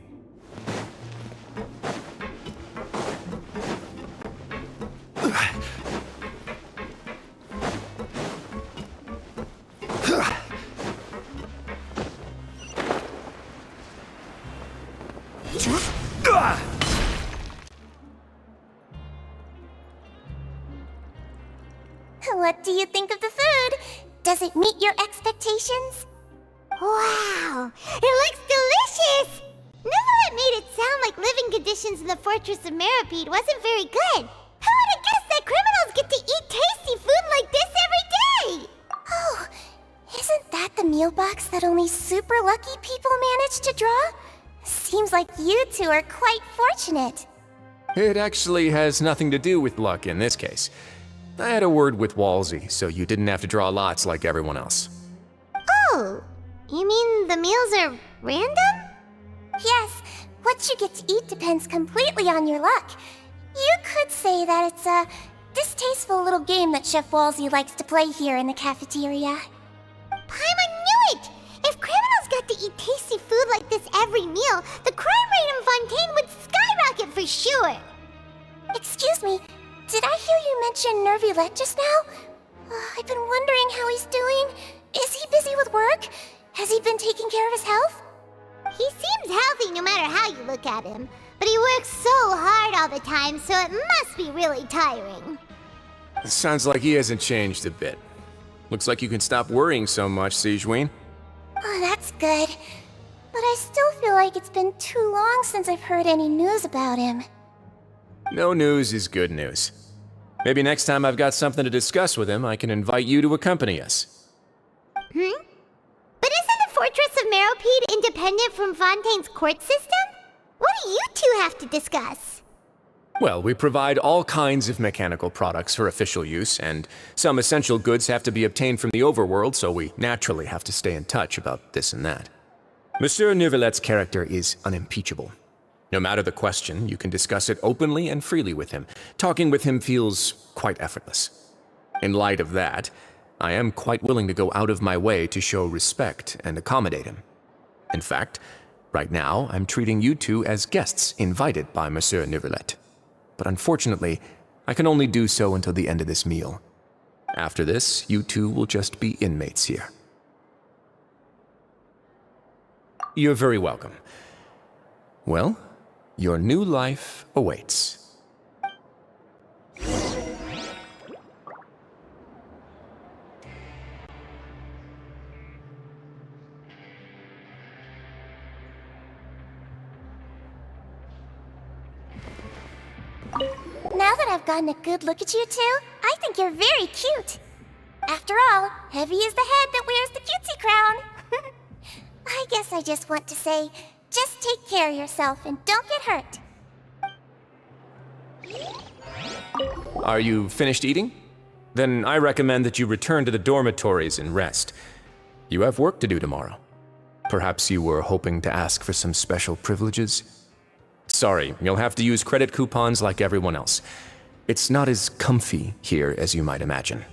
Speaker 1: What do you think of the food? Does it meet your expectations? Wow, it looks delicious! Neuvillette made it sound like living conditions in the Fortress of Mermonia wasn't very good. Who would have guessed that criminals get to eat tasty food like this every day? Oh, isn't that the meal box that only super lucky people manage to draw? Seems like you two are quite fortunate.
Speaker 11: It actually has nothing to do with luck in this case. I had a word with Walsey, so you didn't have to draw lots like everyone else.
Speaker 1: Oh, you mean the meals are random? Yes, what you get to eat depends completely on your luck. You could say that it's a distasteful little game that Chef Walsey likes to play here in the cafeteria. Paimon knew it! If criminals got to eat tasty food like this every meal, the crime rate in Fontaine would skyrocket for sure! Excuse me, did I hear you mention Neuvillette just now? I've been wondering how he's doing. Is he busy with work? Has he been taking care of his health? He seems healthy no matter how you look at him, but he works so hard all the time, so it must be really tiring.
Speaker 11: Sounds like he hasn't changed a bit. Looks like you can stop worrying so much, Sigewinne.
Speaker 1: Oh, that's good. But I still feel like it's been too long since I've heard any news about him.
Speaker 11: No news is good news. Maybe next time I've got something to discuss with him, I can invite you to accompany us.
Speaker 1: But isn't the Fortress of Mermonia independent from Fontaine's court system? What do you two have to discuss?
Speaker 11: Well, we provide all kinds of mechanical products for official use, and some essential goods have to be obtained from the overworld, so we naturally have to stay in touch about this and that. Monsieur Neuvillette's character is unimpeachable. No matter the question, you can discuss it openly and freely with him. Talking with him feels quite effortless. In light of that, I am quite willing to go out of my way to show respect and accommodate him. In fact, right now, I'm treating you two as guests invited by Monsieur Neuvillette. But unfortunately, I can only do so until the end of this meal. After this, you two will just be inmates here. You're very welcome. Well, your new life awaits.
Speaker 1: Now that I've gotten a good look at you two, I think you're very cute. After all, heavy is the head that wears the cutesy crown. I guess I just want to say, just take care of yourself and don't get hurt.
Speaker 11: Are you finished eating? Then I recommend that you return to the dormitories and rest. You have work to do tomorrow. Perhaps you were hoping to ask for some special privileges? Sorry, you'll have to use credit coupons like everyone else. It's not as comfy here as you might imagine.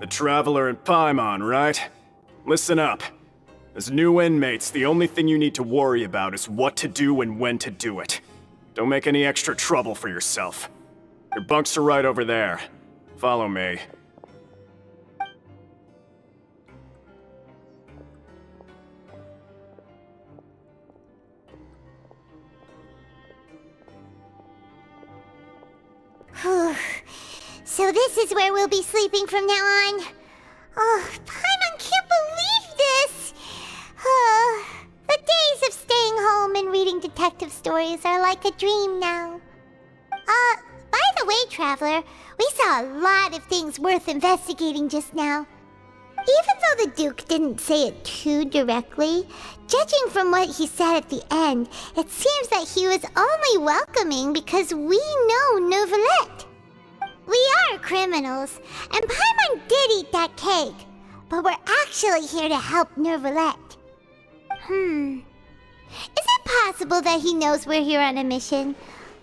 Speaker 15: The Traveler and Paimon, right? Listen up. As new inmates, the only thing you need to worry about is what to do and when to do it. Don't make any extra trouble for yourself. Your bunks are right over there. Follow me.
Speaker 1: So this is where we'll be sleeping from now on. Oh, Paimon can't believe this! The days of staying home and reading detective stories are like a dream now. By the way, Traveler, we saw a lot of things worth investigating just now. Even though the Duke didn't say it too directly, judging from what he said at the end, it seems that he was only welcoming because we know Neuvillette. We are criminals, and Paimon did eat that cake, but we're actually here to help Neuvillette. Is it possible that he knows we're here on a mission?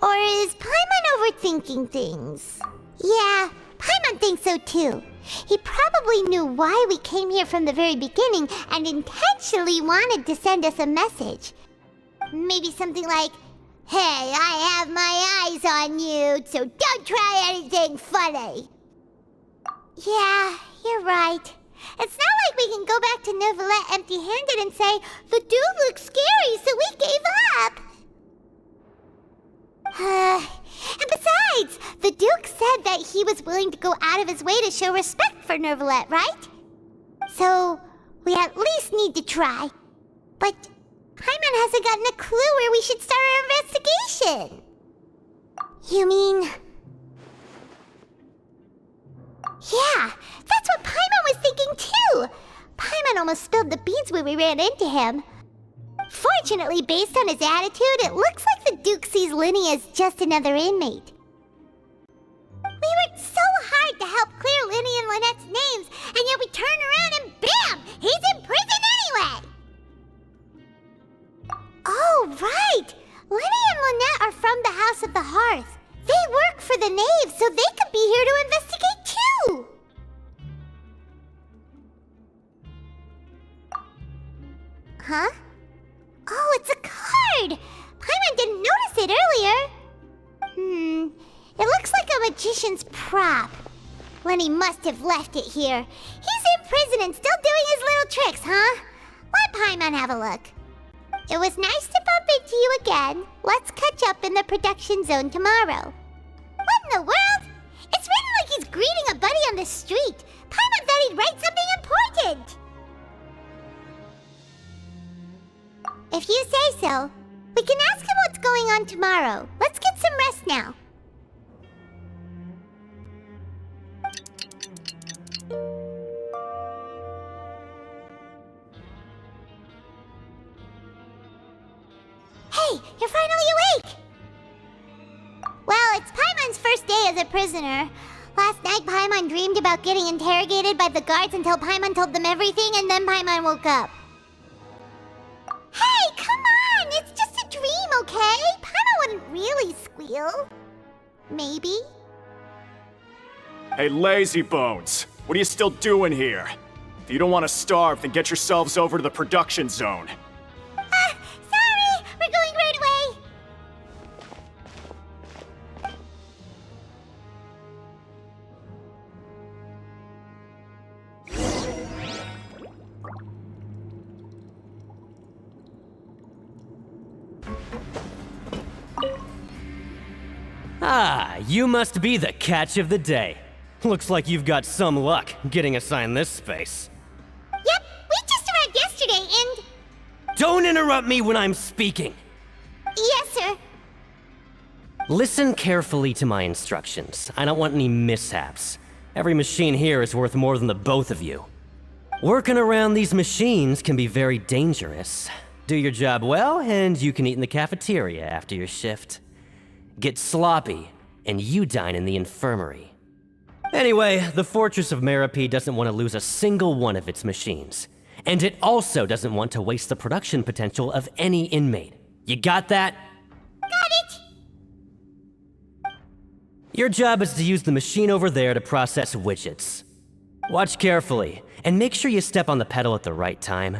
Speaker 1: Or is Paimon overthinking things? Yeah, Paimon thinks so too. He probably knew why we came here from the very beginning and intentionally wanted to send us a message. Maybe something like, "Hey, I have my eyes on you, so don't try anything funny." Yeah, you're right. It's not like we can go back to Neuvillette empty-handed and say, "The dude looks scary, so we gave up." And besides, the Duke said that he was willing to go out of his way to show respect for Neuvillette, right? So, we at least need to try. But Paimon hasn't gotten a clue where we should start our investigation. You mean... Yeah, that's what Paimon was thinking too! Paimon almost spilled the beans when we ran into him. Fortunately, based on his attitude, it looks like the Duke sees Linny as just another inmate. We worked so hard to help clear Linny and Lynette's names, and yet we turn around and BAM! He's in prison anyway! Oh, right! Linny and Lynette are from the House of the Hearth. They work for the Knave, so they could be here to investigate too! Huh? Oh, it's a card! Paimon didn't notice it earlier. It looks like a magician's prop. Lenny must have left it here. He's in prison and still doing his little tricks, huh? Let Paimon have a look. It was nice to bump into you again. Let's catch up in the production zone tomorrow. What in the world? It's written like he's greeting a buddy on the street. Paimon thought he'd write something important. If you say so, we can ask him what's going on tomorrow. Let's get some rest now. Hey, you're finally awake! Well, it's Paimon's first day as a prisoner. Last night, Paimon dreamed about getting interrogated by the guards until Paimon told them everything, and then Paimon woke up. Hey, come on! It's just a dream, okay? Paimon wouldn't really squeal. Maybe?
Speaker 15: Hey, lazy bones! What are you still doing here? If you don't want to starve, then get yourselves over to the production zone.
Speaker 1: Sorry! We're going right away!
Speaker 16: Ah, you must be the catch of the day. Looks like you've got some luck getting assigned this space.
Speaker 1: Yep, we just arrived yesterday and...
Speaker 16: Don't interrupt me when I'm speaking!
Speaker 1: Yes, sir.
Speaker 16: Listen carefully to my instructions. I don't want any mishaps. Every machine here is worth more than the both of you. Working around these machines can be very dangerous. Do your job well, and you can eat in the cafeteria after your shift. Get sloppy, and you dine in the infirmary. Anyway, the Fortress of Mermonia doesn't want to lose a single one of its machines. And it also doesn't want to waste the production potential of any inmate. You got that?
Speaker 1: Got it!
Speaker 16: Your job is to use the machine over there to process widgets. Watch carefully, and make sure you step on the pedal at the right time.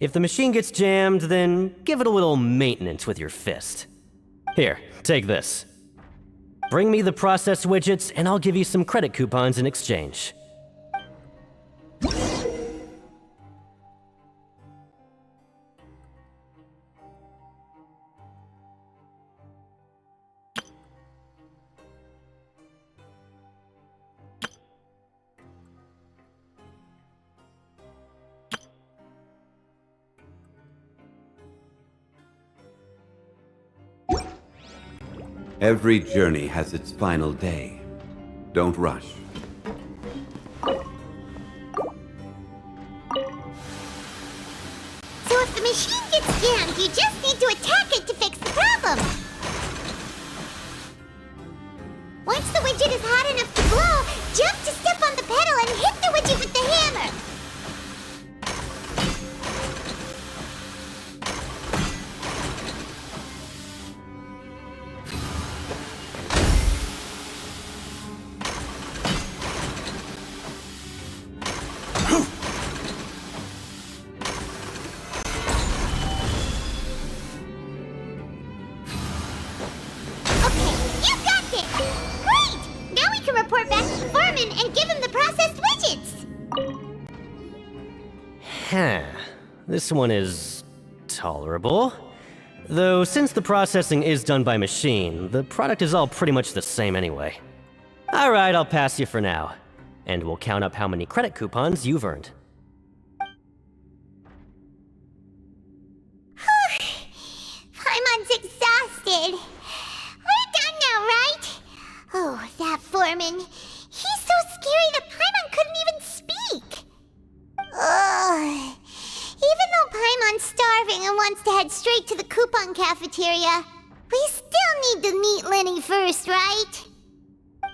Speaker 16: If the machine gets jammed, then give it a little maintenance with your fist. Here, take this. Bring me the processed widgets, and I'll give you some credit coupons in exchange.
Speaker 10: Every journey has its final day. Don't rush.
Speaker 1: So if the machine gets jammed, you just need to attack it to fix the problem. Once the widget is hot enough to blow, jump to step on the pedal and hit the widget with the hammer.
Speaker 16: This one is tolerable. Though since the processing is done by machine, the product is all pretty much the same anyway. Alright, I'll pass you for now. And we'll count up how many credit coupons you've earned.
Speaker 1: Paimon's exhausted. We're done now, right? Oh, that foreman. He's so scary that Paimon couldn't even speak. Ugh. Even though Paimon's starving and wants to head straight to the coupon cafeteria, we still need to meet Lenny first, right?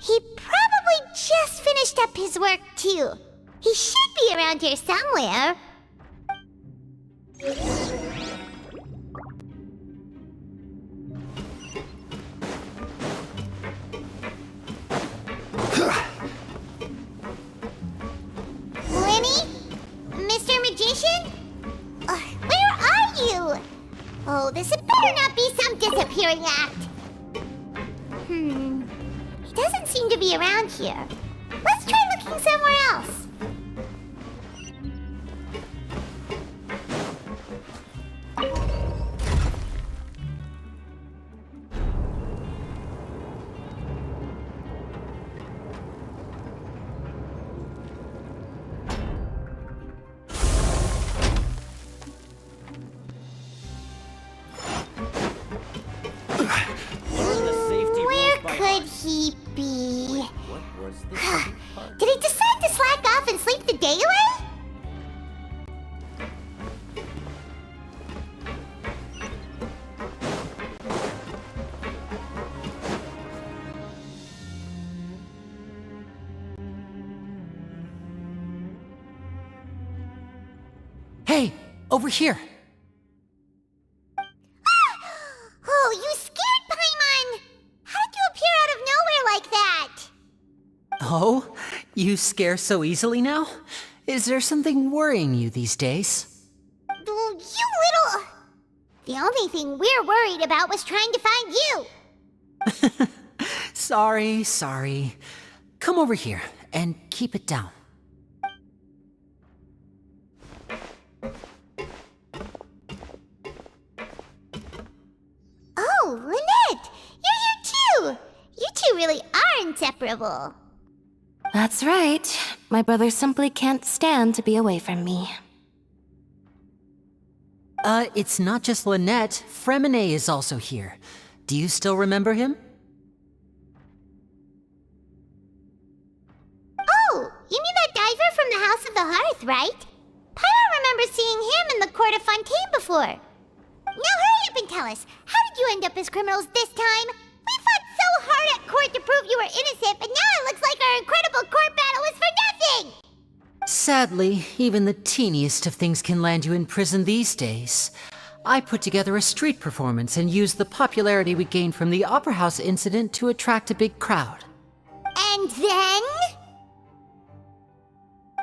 Speaker 1: He probably just finished up his work, too. He should be around here somewhere. Lenny? Mr. Magician? Where are you? Oh, this had better not be some disappearing act. He doesn't seem to be around here. Let's try looking somewhere else. Could he be? Did he decide to slack off and sleep the day away?
Speaker 14: Hey, over here.
Speaker 1: Oh, you scared Paimon! How did you appear out of nowhere like that?
Speaker 14: Oh, you scare so easily now? Is there something worrying you these days?
Speaker 1: You little... The only thing we're worried about was trying to find you.
Speaker 14: Sorry. Come over here and keep it down.
Speaker 1: Oh, Lynette! You're here too! You two really are inseparable.
Speaker 4: That's right. My brother simply can't stand to be away from me.
Speaker 14: It's not just Lynette. Fremine is also here. Do you still remember him?
Speaker 1: Oh, you mean that diver from the House of the Hearth, right? Paimon remembers seeing him in the Court of Fontaine before. Now hurry up and tell us, how did you end up as criminals this time? We fought so hard at court to prove you were innocent, but now it looks like our incredible court battle was for nothing!
Speaker 14: Sadly, even the teeniest of things can land you in prison these days. I put together a street performance and used the popularity we gained from the Opera House incident to attract a big crowd.
Speaker 1: And then?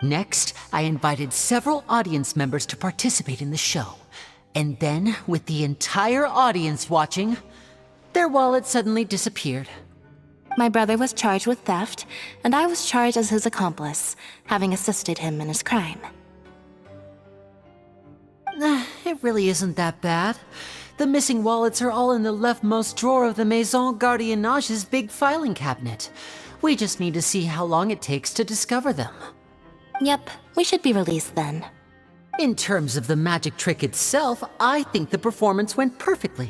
Speaker 14: Next, I invited several audience members to participate in the show. And then, with the entire audience watching, their wallet suddenly disappeared.
Speaker 4: My brother was charged with theft, and I was charged as his accomplice, having assisted him in his crime.
Speaker 14: It really isn't that bad. The missing wallets are all in the leftmost drawer of the Maison Gardiennage's big filing cabinet. We just need to see how long it takes to discover them.
Speaker 4: Yep, we should be released then.
Speaker 14: In terms of the magic trick itself, I think the performance went perfectly.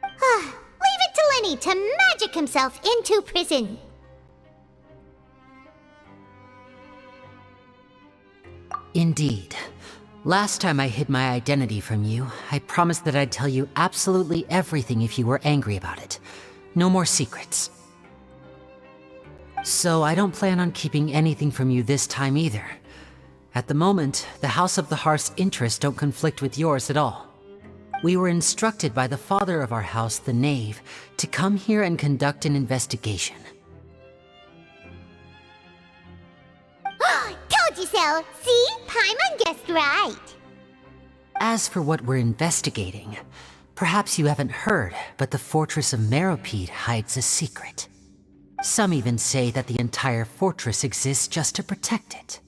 Speaker 1: Leave it to Lenny to magic himself into prison.
Speaker 14: Indeed. Last time I hid my identity from you, I promised that I'd tell you absolutely everything if you were angry about it. No more secrets. So I don't plan on keeping anything from you this time either. At the moment, the House of the Hearth's interests don't conflict with yours at all. We were instructed by the father of our house, the Knave, to come here and conduct an investigation.
Speaker 1: Told you so! See? Paimon guessed right.
Speaker 14: As for what we're investigating, perhaps you haven't heard, but the fortress of Meropide hides a secret. Some even say that the entire fortress exists just to protect it.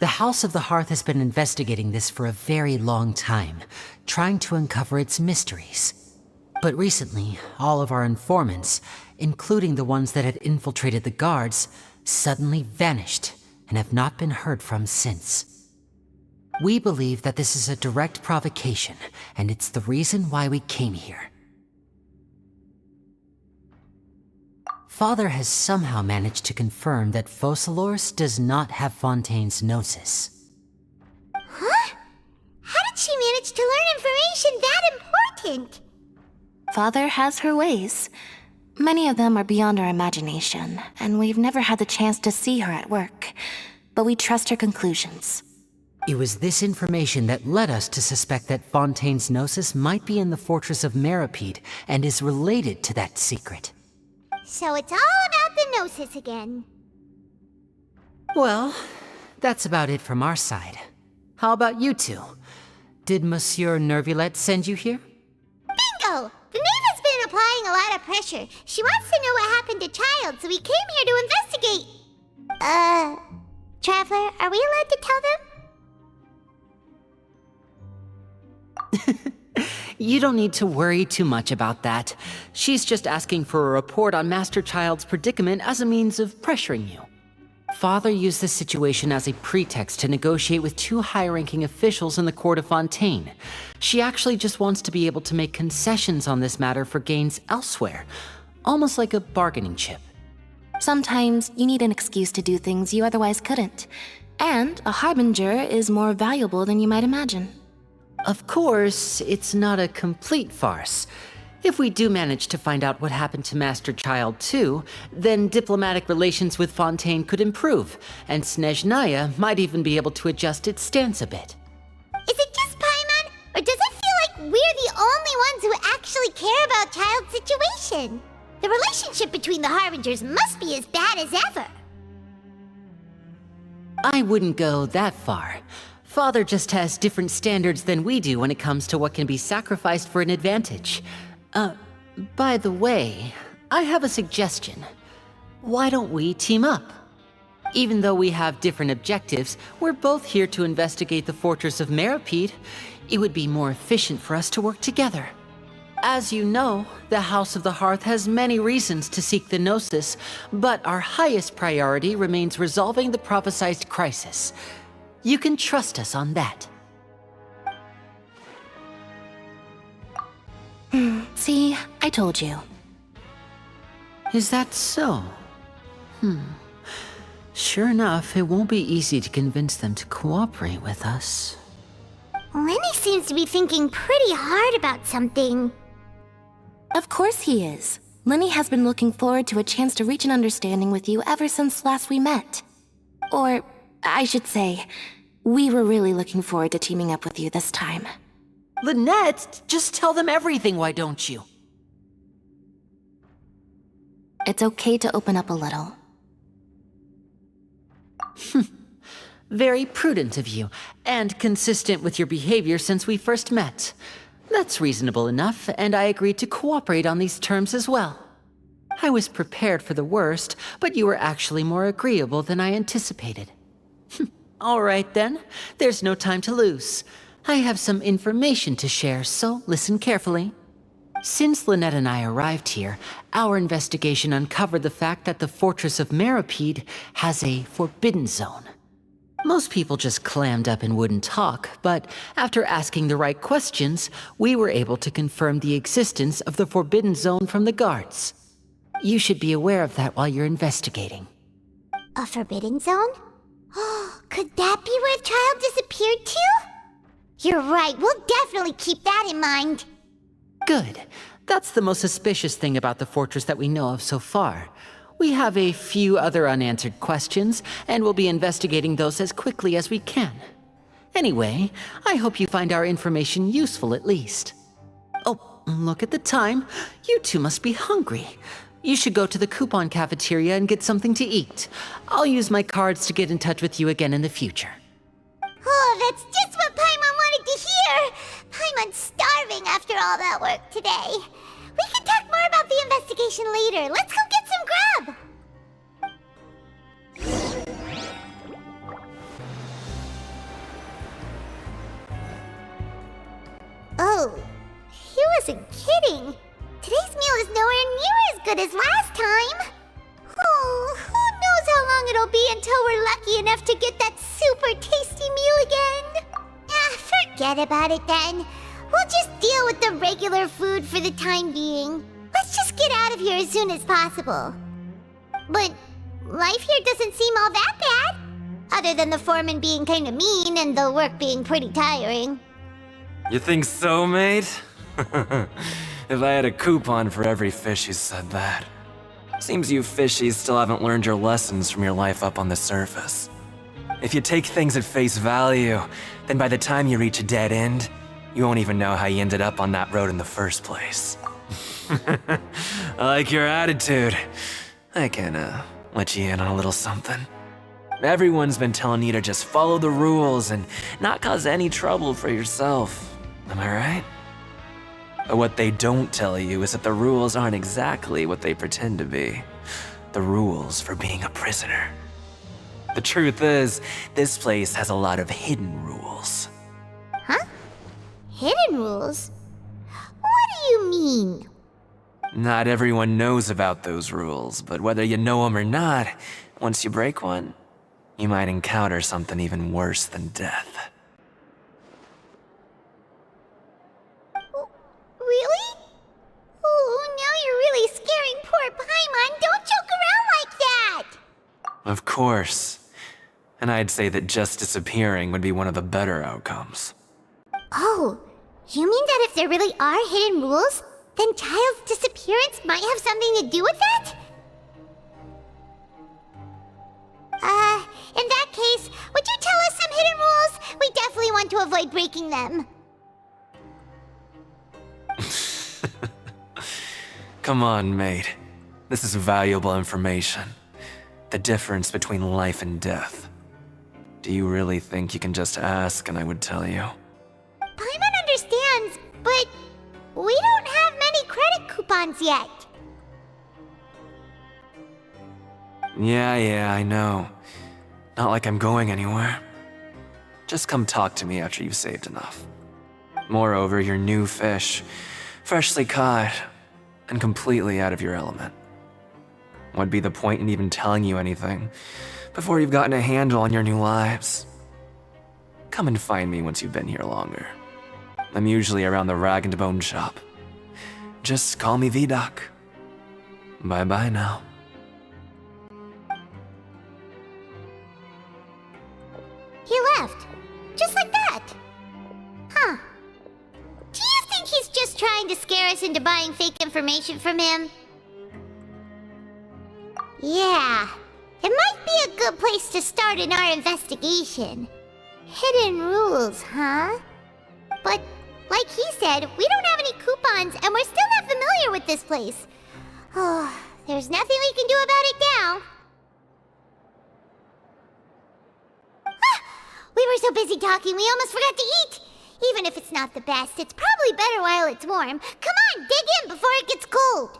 Speaker 14: The House of the Hearth has been investigating this for a very long time, trying to uncover its mysteries. But recently, all of our informants, including the ones that had infiltrated the guards, suddenly vanished and have not been heard from since. We believe that this is a direct provocation, and it's the reason why we came here. Father has somehow managed to confirm that Focalors does not have Fontaine's gnosis.
Speaker 1: Huh? How did she manage to learn information that important?
Speaker 4: Father has her ways. Many of them are beyond our imagination, and we've never had the chance to see her at work. But we trust her conclusions.
Speaker 14: It was this information that led us to suspect that Fontaine's gnosis might be in the fortress of Meropide and is related to that secret.
Speaker 1: So it's all about the gnosis again.
Speaker 14: Well, that's about it from our side. How about you two? Did Monsieur Neuvillette send you here?
Speaker 1: Bingo! The Knave has been applying a lot of pressure. She wants to know what happened to Child, so we came here to investigate. Traveler, are we allowed to tell them?
Speaker 14: You don't need to worry too much about that. She's just asking for a report on Master Child's predicament as a means of pressuring you. Father used this situation as a pretext to negotiate with two high-ranking officials in the Court of Fontaine. She actually just wants to be able to make concessions on this matter for gains elsewhere, almost like a bargaining chip.
Speaker 4: Sometimes you need an excuse to do things you otherwise couldn't. And a harbinger is more valuable than you might imagine.
Speaker 14: Of course, it's not a complete farce. If we do manage to find out what happened to Master Child too, then diplomatic relations with Fontaine could improve, and Snezhnaya might even be able to adjust its stance a bit.
Speaker 1: Is it just Paimon, or does it feel like we're the only ones who actually care about Child's situation? The relationship between the Harbingers must be as bad as ever.
Speaker 14: I wouldn't go that far. Father just has different standards than we do when it comes to what can be sacrificed for an advantage. By the way, I have a suggestion. Why don't we team up? Even though we have different objectives, we're both here to investigate the fortress of Meropide. It would be more efficient for us to work together. As you know, the House of the Hearth has many reasons to seek the Gnosis, but our highest priority remains resolving the prophesized crisis. You can trust us on that.
Speaker 4: See, I told you.
Speaker 14: Is that so? Sure enough, it won't be easy to convince them to cooperate with us.
Speaker 1: Lenny seems to be thinking pretty hard about something.
Speaker 4: Of course he is. Lenny has been looking forward to a chance to reach an understanding with you ever since last we met. Or, I should say, we were really looking forward to teaming up with you this time.
Speaker 14: Lynette, just tell them everything, why don't you?
Speaker 4: It's okay to open up a little.
Speaker 14: Very prudent of you, and consistent with your behavior since we first met. That's reasonable enough, and I agreed to cooperate on these terms as well. I was prepared for the worst, but you were actually more agreeable than I anticipated. All right then, there's no time to lose. I have some information to share, so listen carefully. Since Lynette and I arrived here, our investigation uncovered the fact that the Fortress of Meropide has a forbidden zone. Most people just clammed up and wouldn't talk, but after asking the right questions, we were able to confirm the existence of the forbidden zone from the guards. You should be aware of that while you're investigating.
Speaker 1: A forbidden zone? Could that be where the child disappeared to? You're right, we'll definitely keep that in mind.
Speaker 14: Good. That's the most suspicious thing about the fortress that we know of so far. We have a few other unanswered questions, and we'll be investigating those as quickly as we can. Anyway, I hope you find our information useful at least. Oh, look at the time. You two must be hungry. You should go to the coupon cafeteria and get something to eat. I'll use my cards to get in touch with you again in the future.
Speaker 1: Oh, that's just what Paimon wanted to hear! Paimon's starving after all that work today. We can talk more about the investigation later. Let's go get some grub! Oh, he wasn't kidding. Today's meal is nowhere near as good as last time. Oh, who knows how long it'll be until we're lucky enough to get that super tasty meal again? Forget about it then. We'll just deal with the regular food for the time being. Let's just get out of here as soon as possible. But life here doesn't seem all that bad. Other than the foreman being kinda mean and the work being pretty tiring.
Speaker 9: You think so, mate? If I had a coupon for every fish who said that. Seems you fishies still haven't learned your lessons from your life up on the surface. If you take things at face value, then by the time you reach a dead end, you won't even know how you ended up on that road in the first place. I like your attitude. I can, let you in on a little something. Everyone's been telling you to just follow the rules and not cause any trouble for yourself. Am I right? But what they don't tell you is that the rules aren't exactly what they pretend to be. The rules for being a prisoner. The truth is, this place has a lot of hidden rules.
Speaker 1: Huh? Hidden rules? What do you mean?
Speaker 9: Not everyone knows about those rules, but whether you know them or not, once you break one, you might encounter something even worse than death.
Speaker 1: Really? Oh, now you're really scaring poor Paimon. Don't joke around like that!
Speaker 9: Of course. And I'd say that just disappearing would be one of the better outcomes.
Speaker 1: Oh, you mean that if there really are hidden rules, then Child's disappearance might have something to do with that? In that case, would you tell us some hidden rules? We definitely want to avoid breaking them.
Speaker 9: Come on, mate. This is valuable information. The difference between life and death. Do you really think you can just ask and I would tell you?
Speaker 1: Paimon understands, but we don't have many credit coupons yet.
Speaker 9: Yeah, I know. Not like I'm going anywhere. Just come talk to me after you've saved enough. Moreover, you're new fish, freshly caught, and completely out of your element. What'd be the point in even telling you anything before you've gotten a handle on your new lives? Come and find me once you've been here longer. I'm usually around the Rag and Bone shop. Just call me V-Doc. Bye-bye now.
Speaker 1: He left. Just like that. Huh. Do you think he's just trying to scare us into buying fake information from him? Yeah. It might be a good place to start in our investigation. Hidden rules, huh? But, like he said, we don't have any coupons and we're still not familiar with this place. Oh, there's nothing we can do about it now. We're so busy talking, we almost forgot to eat. Even if it's not the best, it's probably better while it's warm. Come on, dig in before it gets cold.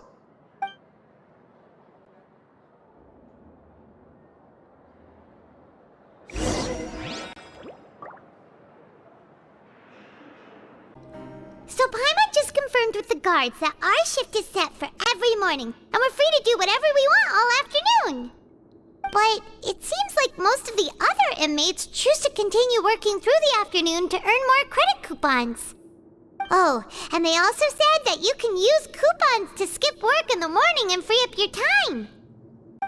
Speaker 1: So Paimon just confirmed with the guards that our shift is set for every morning, and we're free to do whatever we want all afternoon. But it seems like most of the other inmates choose to continue working through the afternoon to earn more credit coupons. Oh, and they also said that you can use coupons to skip work in the morning and free up your time.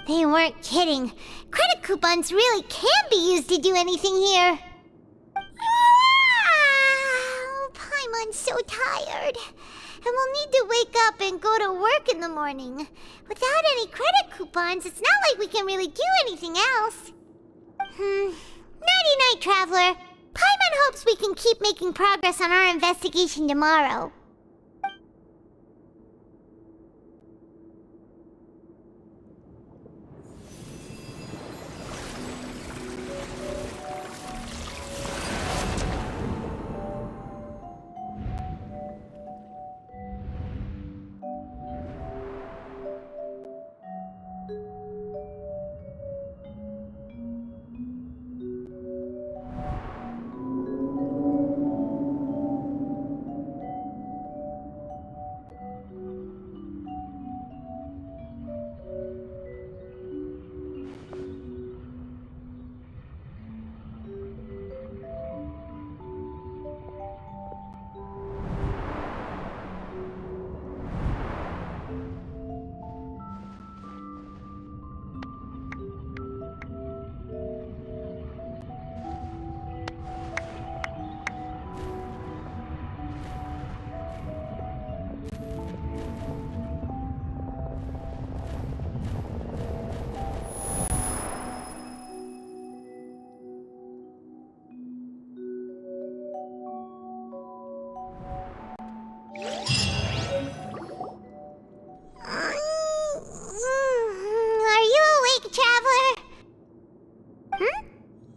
Speaker 1: They weren't kidding. Credit coupons really can be used to do anything here. Paimon's so tired. And we'll need to wake up and go to work in the morning. Without any credit coupons, it's not like we can really do anything else. Nighty-night, Traveler. Paimon hopes we can keep making progress on our investigation tomorrow.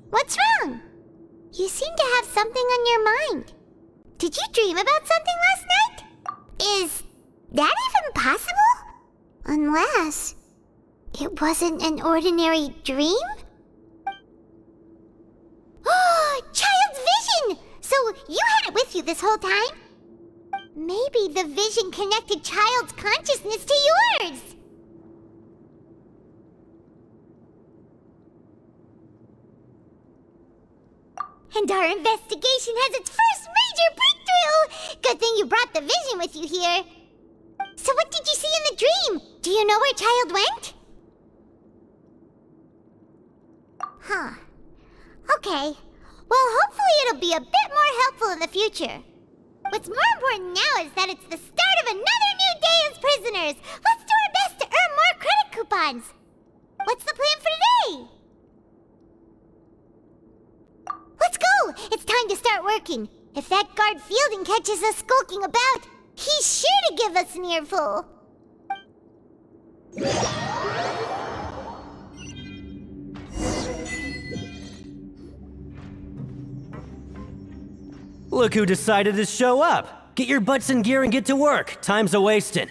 Speaker 1: What's wrong? You seem to have something on your mind. Did you dream about something last night? Is that even possible? Unless it wasn't an ordinary dream? Oh, child's vision! So you had it with you this whole time? Maybe the vision connected child's consciousness to yours. And our investigation has its first major breakthrough! Good thing you brought the vision with you here. So what did you see in the dream? Do you know where Child went? Huh. Okay. Well, hopefully it'll be a bit more helpful in the future. What's more important now is that it's the start of another new day as prisoners. Let's do our best to earn more credit coupons. What's the plan for today? Let's go! It's time to start working. If that guard Fielding catches us skulking about, he's sure to give us an earful.
Speaker 16: Look who decided to show up! Get your butts in gear and get to work. Time's a-wasting.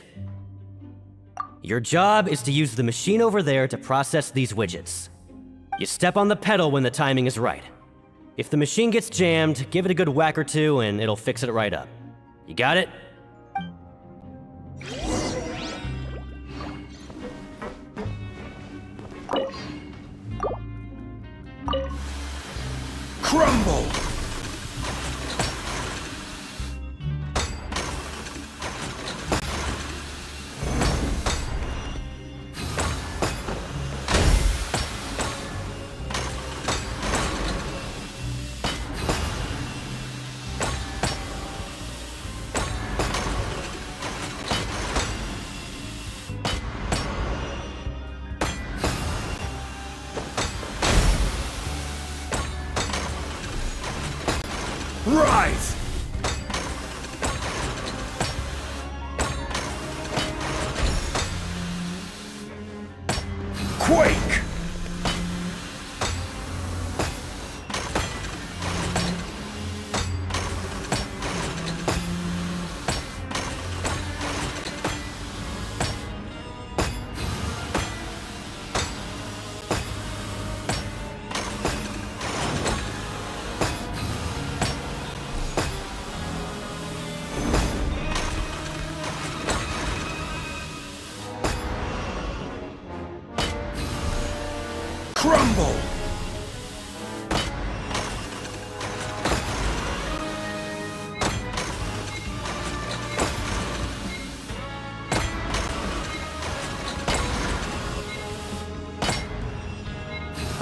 Speaker 16: Your job is to use the machine over there to process these widgets. You step on the pedal when the timing is right. If the machine gets jammed, give it a good whack or two and it'll fix it right up. You got it?
Speaker 9: Crumble! Rise! Quake!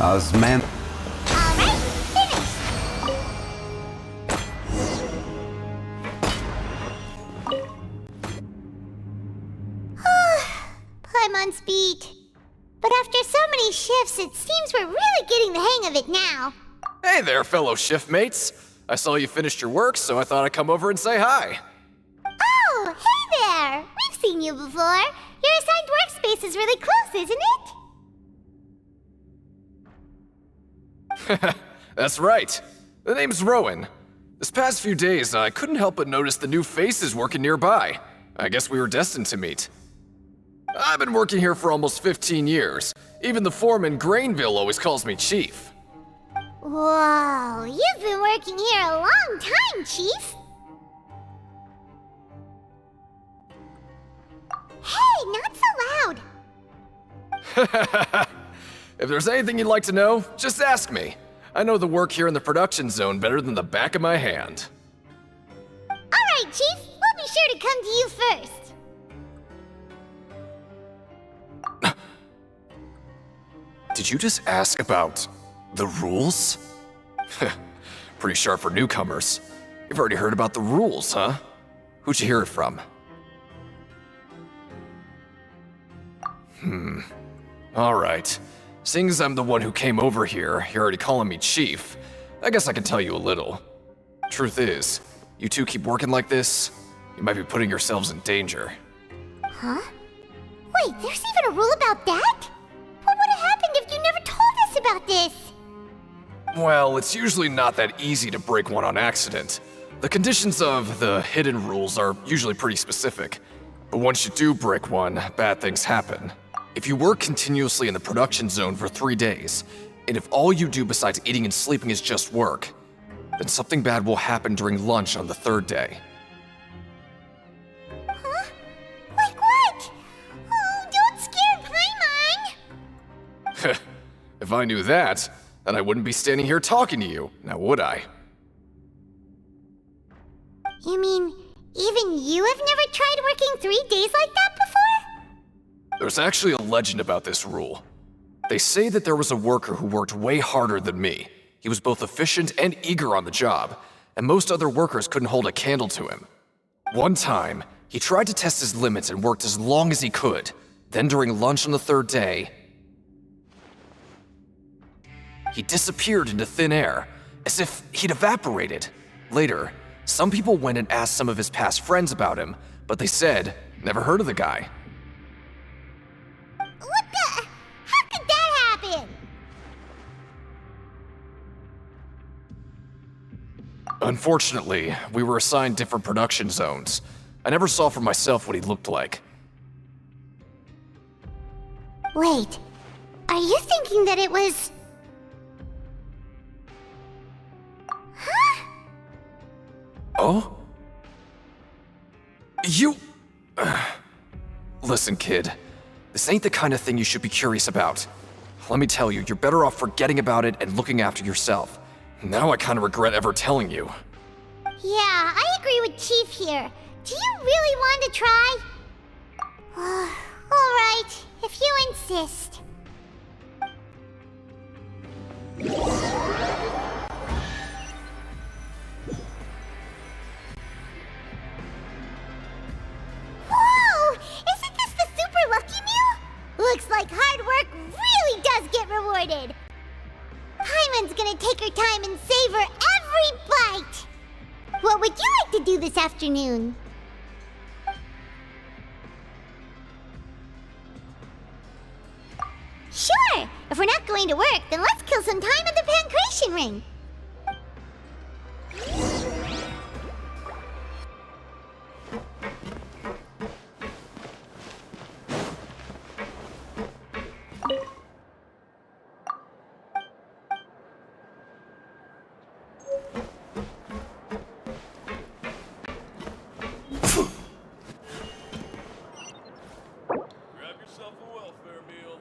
Speaker 10: Osman.
Speaker 1: Alright, finished. Paimon's beat. But after so many shifts, it seems we're really getting the hang of it now.
Speaker 17: Hey there, fellow shift mates. I saw you finished your work, so I thought I'd come over and say hi.
Speaker 1: Oh, hey there! We've seen you before. Your assigned workspace is really close, isn't it?
Speaker 17: That's right. The name's Rowan. This past few days, I couldn't help but notice the new faces working nearby. I guess we were destined to meet. I've been working here for almost 15 years. Even the foreman, Grainville, always calls me Chief.
Speaker 1: Whoa, you've been working here a long time, Chief. Hey, not so loud.
Speaker 17: If there's anything you'd like to know, just ask me. I know the work here in the production zone better than the back of my hand.
Speaker 1: Alright, Chief, we'll be sure to come to you first.
Speaker 17: Did you just ask about the rules? Pretty sharp for newcomers. You've already heard about the rules, huh? Who'd you hear it from? Alright. Seeing as I'm the one who came over here, you're already calling me Chief. I guess I can tell you a little. Truth is, you two keep working like this, you might be putting yourselves in danger.
Speaker 1: Huh? Wait, there's even a rule about that? What would have happened if you never told us about this?
Speaker 17: Well, it's usually not that easy to break one on accident. The conditions of the hidden rules are usually pretty specific. But once you do break one, bad things happen. If you work continuously in the production zone for 3 days, and if all you do besides eating and sleeping is just work, then something bad will happen during lunch on the 3rd day.
Speaker 1: Huh? Like what? Oh, don't scare Paimon!
Speaker 17: If I knew that, then I wouldn't be standing here talking to you, now would I?
Speaker 1: You mean, even you have never tried working 3 days like that before?
Speaker 17: There's actually a legend about this rule. They say that there was a worker who worked way harder than me. He was both efficient and eager on the job, and most other workers couldn't hold a candle to him. One time, he tried to test his limits and worked as long as he could. Then during lunch on the 3rd day, he disappeared into thin air, as if he'd evaporated. Later, some people went and asked some of his past friends about him, but they said, never heard of the guy.
Speaker 1: What the? How could that happen?
Speaker 17: Unfortunately, we were assigned different production zones. I never saw for myself what he looked like.
Speaker 1: Wait, are you thinking that it was... Huh?
Speaker 17: Oh? You... Listen, kid. This ain't the kind of thing you should be curious about. Let me tell you, you're better off forgetting about it and looking after yourself. Now I kinda regret ever telling you.
Speaker 1: Yeah, I agree with Chief here. Do you really want to try? Alright, if you insist. Whoa! Isn't this the Super Lucky Meal? Looks like hard work really does get rewarded. Paimon's gonna take her time and savor every bite. What would you like to do this afternoon? Sure! If we're not going to work, then let's kill some time at the Pancration Ring.
Speaker 12: Grab yourself a welfare meal.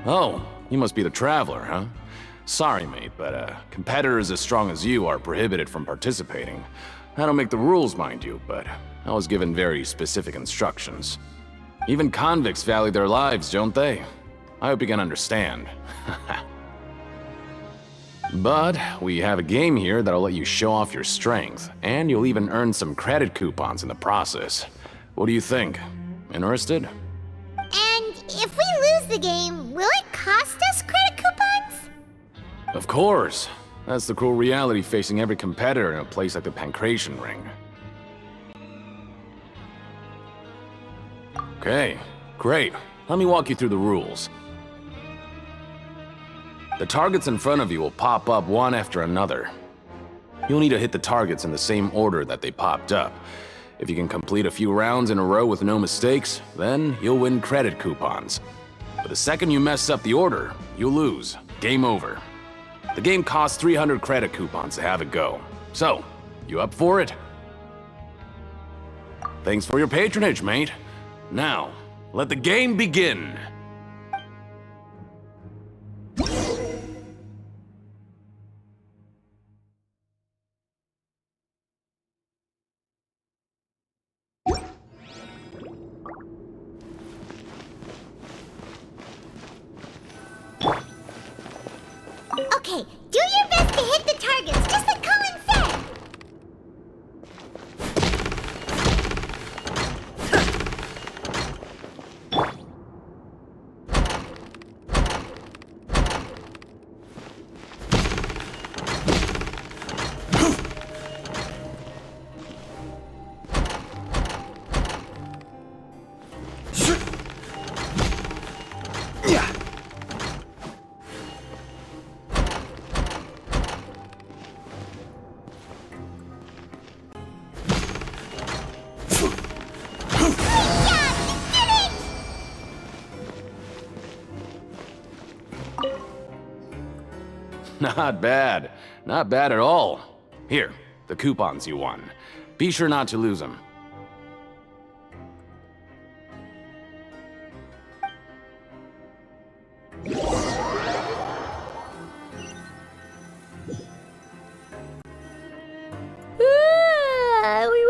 Speaker 9: Oh, you must be the Traveler, huh? Sorry, mate, but competitors as strong as you are prohibited from participating. I don't make the rules, mind you, but I was given very specific instructions. Even convicts value their lives, don't they? I hope you can understand. But we have a game here that'll let you show off your strength, and you'll even earn some credit coupons in the process. What do you think? Interested?
Speaker 1: And if we lose the game, will it cost us credit coupons?
Speaker 9: Of course. That's the cruel reality facing every competitor in a place like the Pancration Ring. Okay, great. Let me walk you through the rules. The targets in front of you will pop up one after another. You'll need to hit the targets in the same order that they popped up. If you can complete a few rounds in a row with no mistakes, then you'll win credit coupons. But the second you mess up the order, you'll lose. Game over. The game costs 300 credit coupons to have it go. So, you up for it? Thanks for your patronage, mate. Now, let the game begin.
Speaker 1: Okay, do your best to hit the targets, just like Colin said!
Speaker 9: Not bad. Not bad at all. Here, the coupons you won. Be sure not to lose them.
Speaker 1: We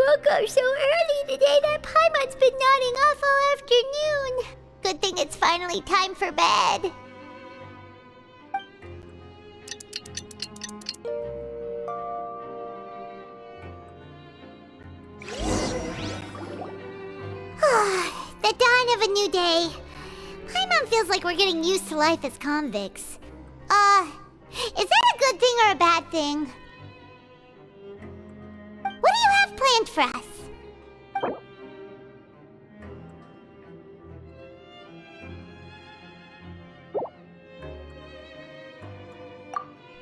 Speaker 1: woke up so early today that Paimon's been nodding off all afternoon. Good thing it's finally time for bed. The dawn of a new day. Paimon feels like we're getting used to life as convicts. Is that a good thing or a bad thing? What do you have planned for us?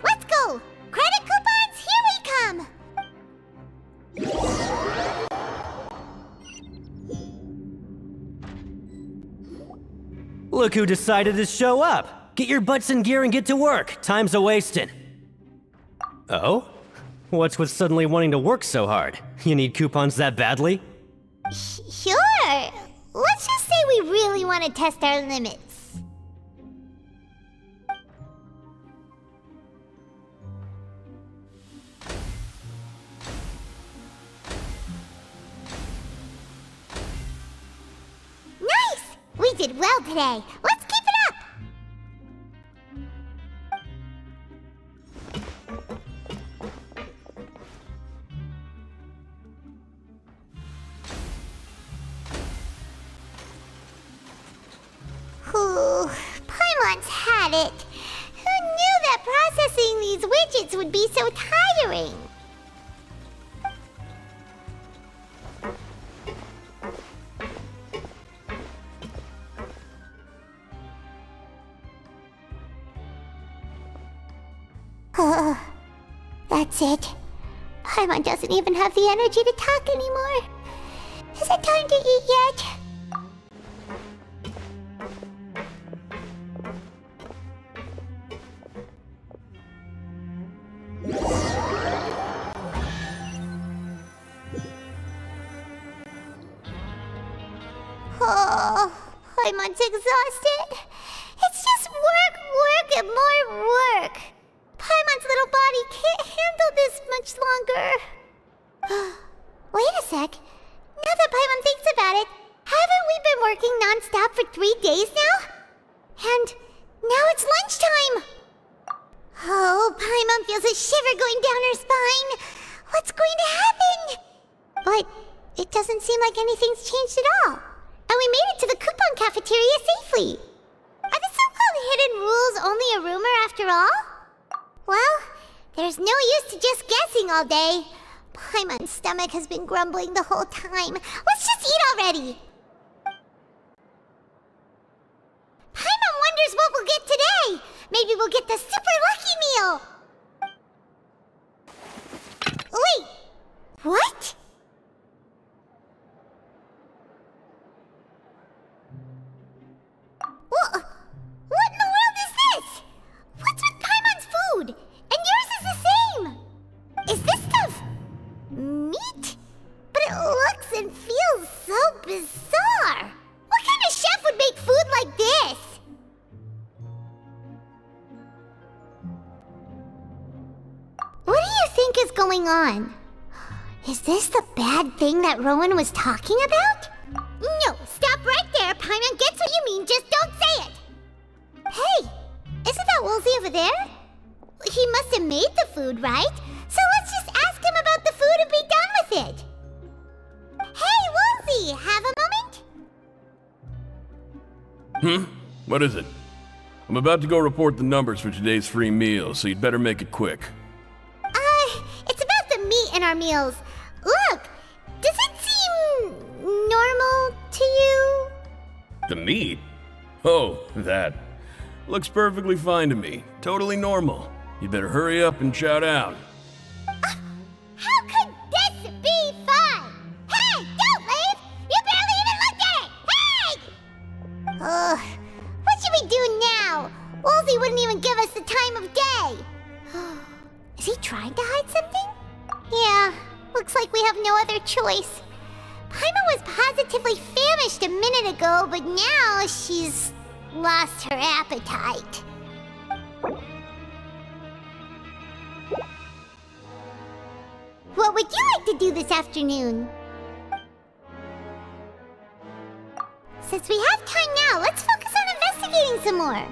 Speaker 1: Let's go! Credit coupons, here we come!
Speaker 16: Look who decided to show up! Get your butts in gear and get to work! Time's a-wasting. Oh? What's with suddenly wanting to work so hard? You need coupons that badly?
Speaker 1: Sure. Let's just say we really want to test our limits. Nice! We did well today. Let's keep it up! Ooh, Paimon's had it. Who knew that processing these widgets would be so tiring? That's it. Paimon doesn't even have the energy to talk anymore. Is it time to eat yet? Oh, Paimon's exhausted. It's just get more work. Paimon's little body can't handle this much longer. Wait a sec. Now that Paimon thinks about it, haven't we been working non-stop for 3 days now? And now it's lunchtime! Oh, Paimon feels a shiver going down her spine. What's going to happen? But it doesn't seem like anything's changed at all. And we made it to the coupon cafeteria safely. Are the so-called hidden rules only a rumor after all? Well, there's no use to just guessing all day. Paimon's stomach has been grumbling the whole time. Let's just eat already! Paimon wonders what we'll get today! Maybe we'll get the super lucky meal! Wait! What? What in the world is this? What's with Paimon's food? And yours is the same! Is this stuff meat? But it looks and feels so bizarre! What kind of chef would make food like this? What do you think is going on? Is this the bad thing that Rowan was talking about? No, stop right there. Paimon gets what you mean, just don't say it. Hey, isn't that Woolsey over there? He must have made the food, right? So let's just ask him about the food and be done with it. Hey, Woolsey, have a moment?
Speaker 12: What is it? I'm about to go report the numbers for today's free meal, so you'd better make it quick.
Speaker 1: It's about the meat in our meals. Look, does it seem normal to you?
Speaker 12: The meat? Oh, that. Looks perfectly fine to me. Totally normal. You better hurry up and shout out.
Speaker 1: How could this be fun? Hey, don't leave! You barely even looked at it! Hey! Ugh, what should we do now? Woolsey wouldn't even give us the time of day. Is he trying to hide something? Yeah, looks like we have no other choice. Paimon was positively famished a minute ago, but now she's lost her appetite. What would you like to do this afternoon? Since we have time now, let's focus on investigating some more.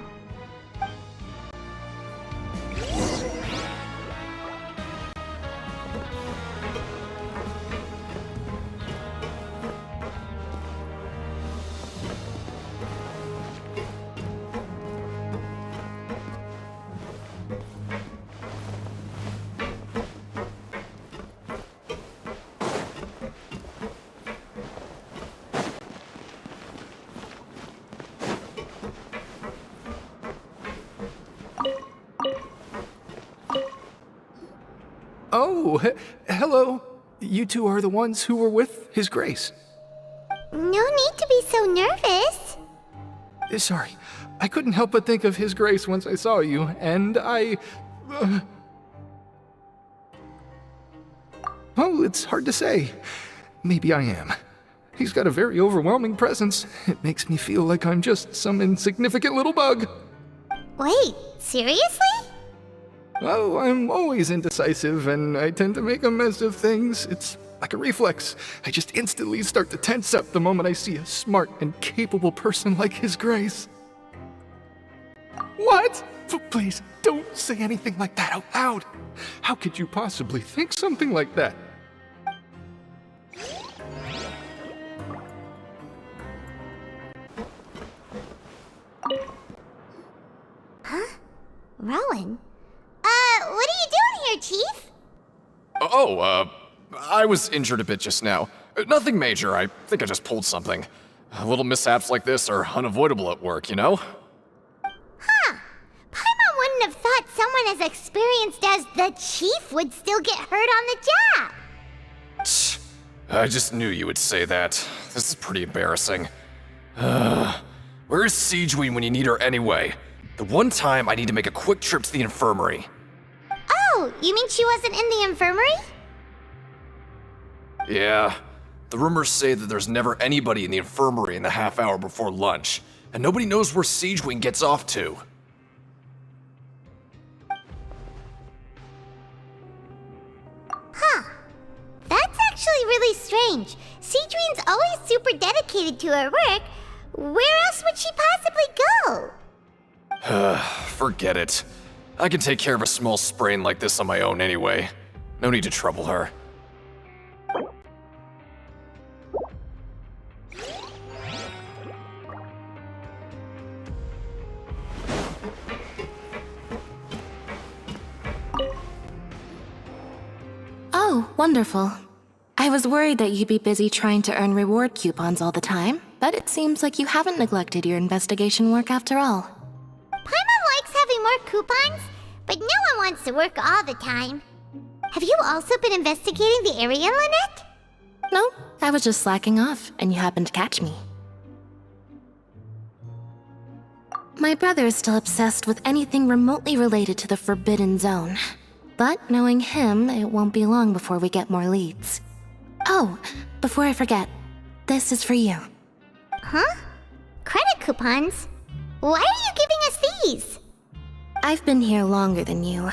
Speaker 13: Oh, hello. You two are the ones who were with His Grace.
Speaker 1: No need to be so nervous.
Speaker 13: Sorry, I couldn't help but think of His Grace once I saw you, and I... Oh, it's hard to say. Maybe I am. He's got a very overwhelming presence. It makes me feel like I'm just some insignificant little bug.
Speaker 1: Wait, seriously?
Speaker 13: Oh, I'm always indecisive, and I tend to make a mess of things. It's like a reflex. I just instantly start to tense up the moment I see a smart and capable person like His Grace. What? Please, don't say anything like that out loud. How could you possibly think something like that?
Speaker 1: Huh? Rowan? What are you doing here, Chief?
Speaker 17: I was injured a bit just now. Nothing major, I think I just pulled something. Little mishaps like this are unavoidable at work, you know?
Speaker 1: Huh. Paimon wouldn't have thought someone as experienced as the Chief would still get hurt on the job.
Speaker 17: I just knew you would say that. This is pretty embarrassing. Where's Siegeween when you need her anyway? The one time I need to make a quick trip to the infirmary.
Speaker 1: Oh, you mean she wasn't in the infirmary?
Speaker 17: Yeah. The rumors say that there's never anybody in the infirmary in the half hour before lunch, and nobody knows where Siegeween gets off to.
Speaker 1: strange. Cedrine's always super dedicated to her work. Where else would she possibly go?
Speaker 17: Forget it. I can take care of a small sprain like this on my own anyway. No need to trouble her.
Speaker 4: Oh, wonderful. I was worried that you'd be busy trying to earn reward coupons all the time, but it seems like you haven't neglected your investigation work after all.
Speaker 1: Paimon likes having more coupons, but no one wants to work all the time. Have you also been investigating the area, Lynette?
Speaker 4: No, I was just slacking off, and you happened to catch me. My brother is still obsessed with anything remotely related to the Forbidden Zone. But knowing him, it won't be long before we get more leads. Oh, before I forget, this is for you.
Speaker 1: Huh? Credit coupons? Why are you giving us these?
Speaker 4: I've been here longer than you.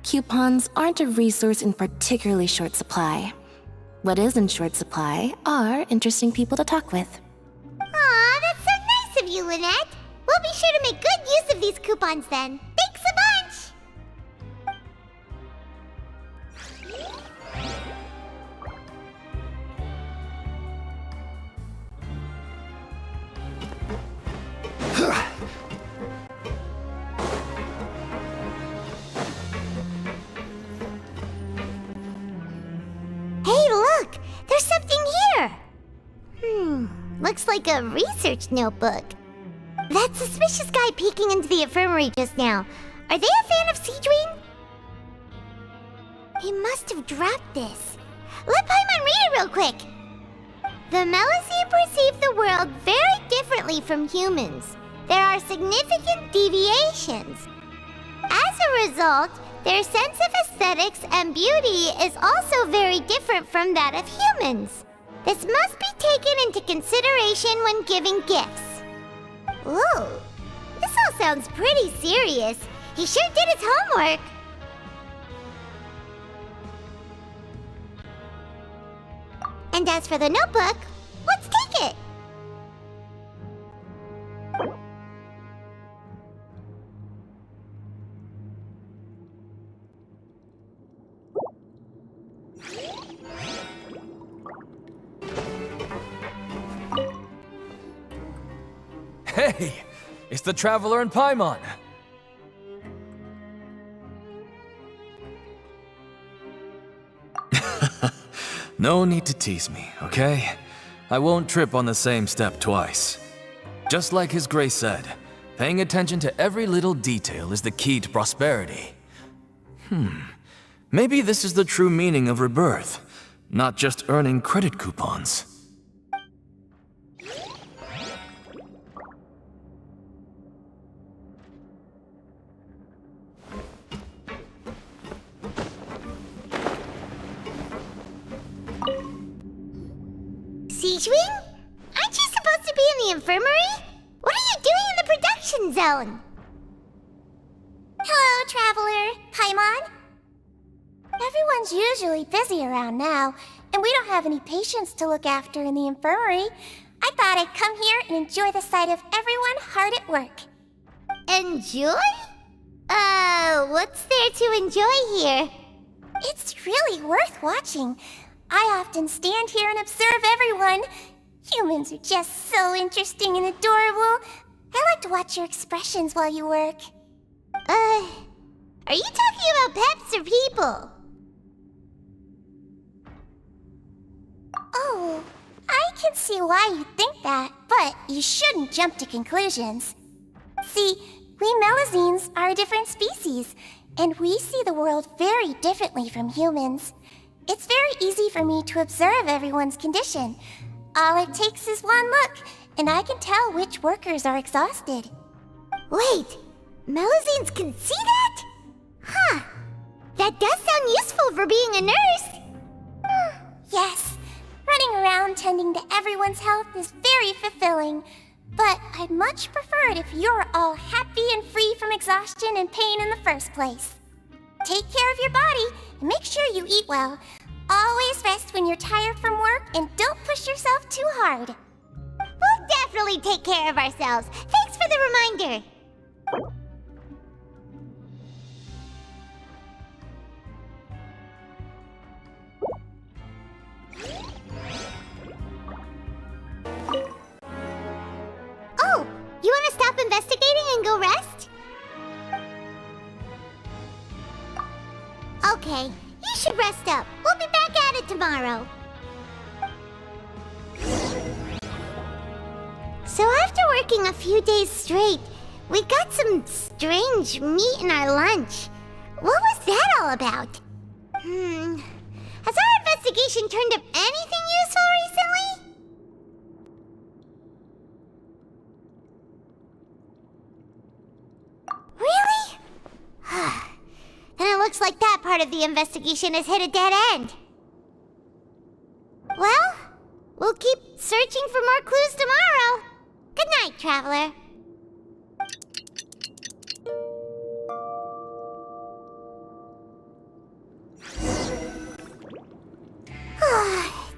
Speaker 4: Coupons aren't a resource in particularly short supply. What is in short supply are interesting people to talk with.
Speaker 1: Aw, that's so nice of you, Lynette. We'll be sure to make good use of these coupons then. Thanks a bunch! Hey, look! There's something here! Looks like a research notebook. That suspicious guy peeking into the infirmary just now. Are they a fan of Cedrine? He must have dropped this. Let Paimon read it real quick! The Melusine perceive the world very differently from humans. There are significant deviations. As a result, their sense of aesthetics and beauty is also very different from that of humans. This must be taken into consideration when giving gifts. Ooh, this all sounds pretty serious. He sure did his homework. And as for the notebook, let's take it.
Speaker 9: Hey! It's the Traveler and Paimon! No need to tease me, okay? I won't trip on the same step twice. Just like His Grace said, paying attention to every little detail is the key to prosperity. Maybe this is the true meaning of rebirth, not just earning credit coupons.
Speaker 1: Cedrine? Aren't you supposed to be in the infirmary? What are you doing in the production zone?
Speaker 18: Hello, Traveler. Paimon? Everyone's usually busy around now, and we don't have any patients to look after in the infirmary. I thought I'd come here and enjoy the sight of everyone hard at work.
Speaker 1: Enjoy? What's there to enjoy here?
Speaker 18: It's really worth watching. I often stand here and observe everyone. Humans are just so interesting and adorable. I like to watch your expressions while you work.
Speaker 1: Are you talking about pets or people?
Speaker 18: Oh, I can see why you think that, but you shouldn't jump to conclusions. See, we Melusines are a different species, and we see the world very differently from humans. It's very easy for me to observe everyone's condition. All it takes is one look, and I can tell which workers are exhausted.
Speaker 1: Wait, Melusines can see that? Huh. That does sound useful for being a nurse.
Speaker 18: Yes, running around tending to everyone's health is very fulfilling. But I'd much prefer it if you're all happy and free from exhaustion and pain in the first place. Take care of your body and make sure you eat well. Always rest when you're tired from work and don't push yourself too hard.
Speaker 1: We'll definitely take care of ourselves. Thanks for the reminder. Oh, you want to stop investigating and go rest? Okay, you should rest up. We'll be back at it tomorrow. So after working a few days straight, we got some strange meat in our lunch. What was that all about? Has our investigation turned up anything useful recently? Really? Then it looks like that part of the investigation has hit a dead end. Well, we'll keep searching for more clues tomorrow. Good night, Traveler.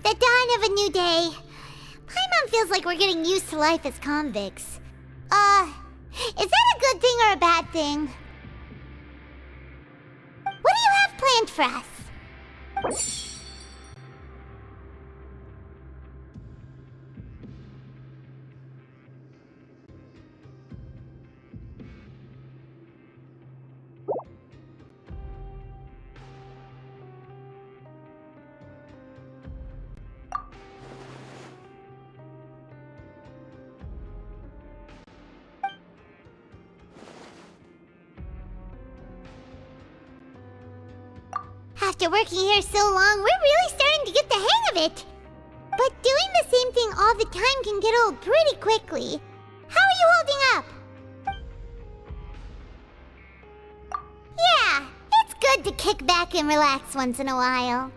Speaker 1: The dawn of a new day. Paimon feels like we're getting used to life as convicts. Is that a good thing or a bad thing? What do you have planned for us? After working here so long, we're really starting to get the hang of it. But doing the same thing all the time can get old pretty quickly. How are you holding up? Yeah, it's good to kick back and relax once in a while.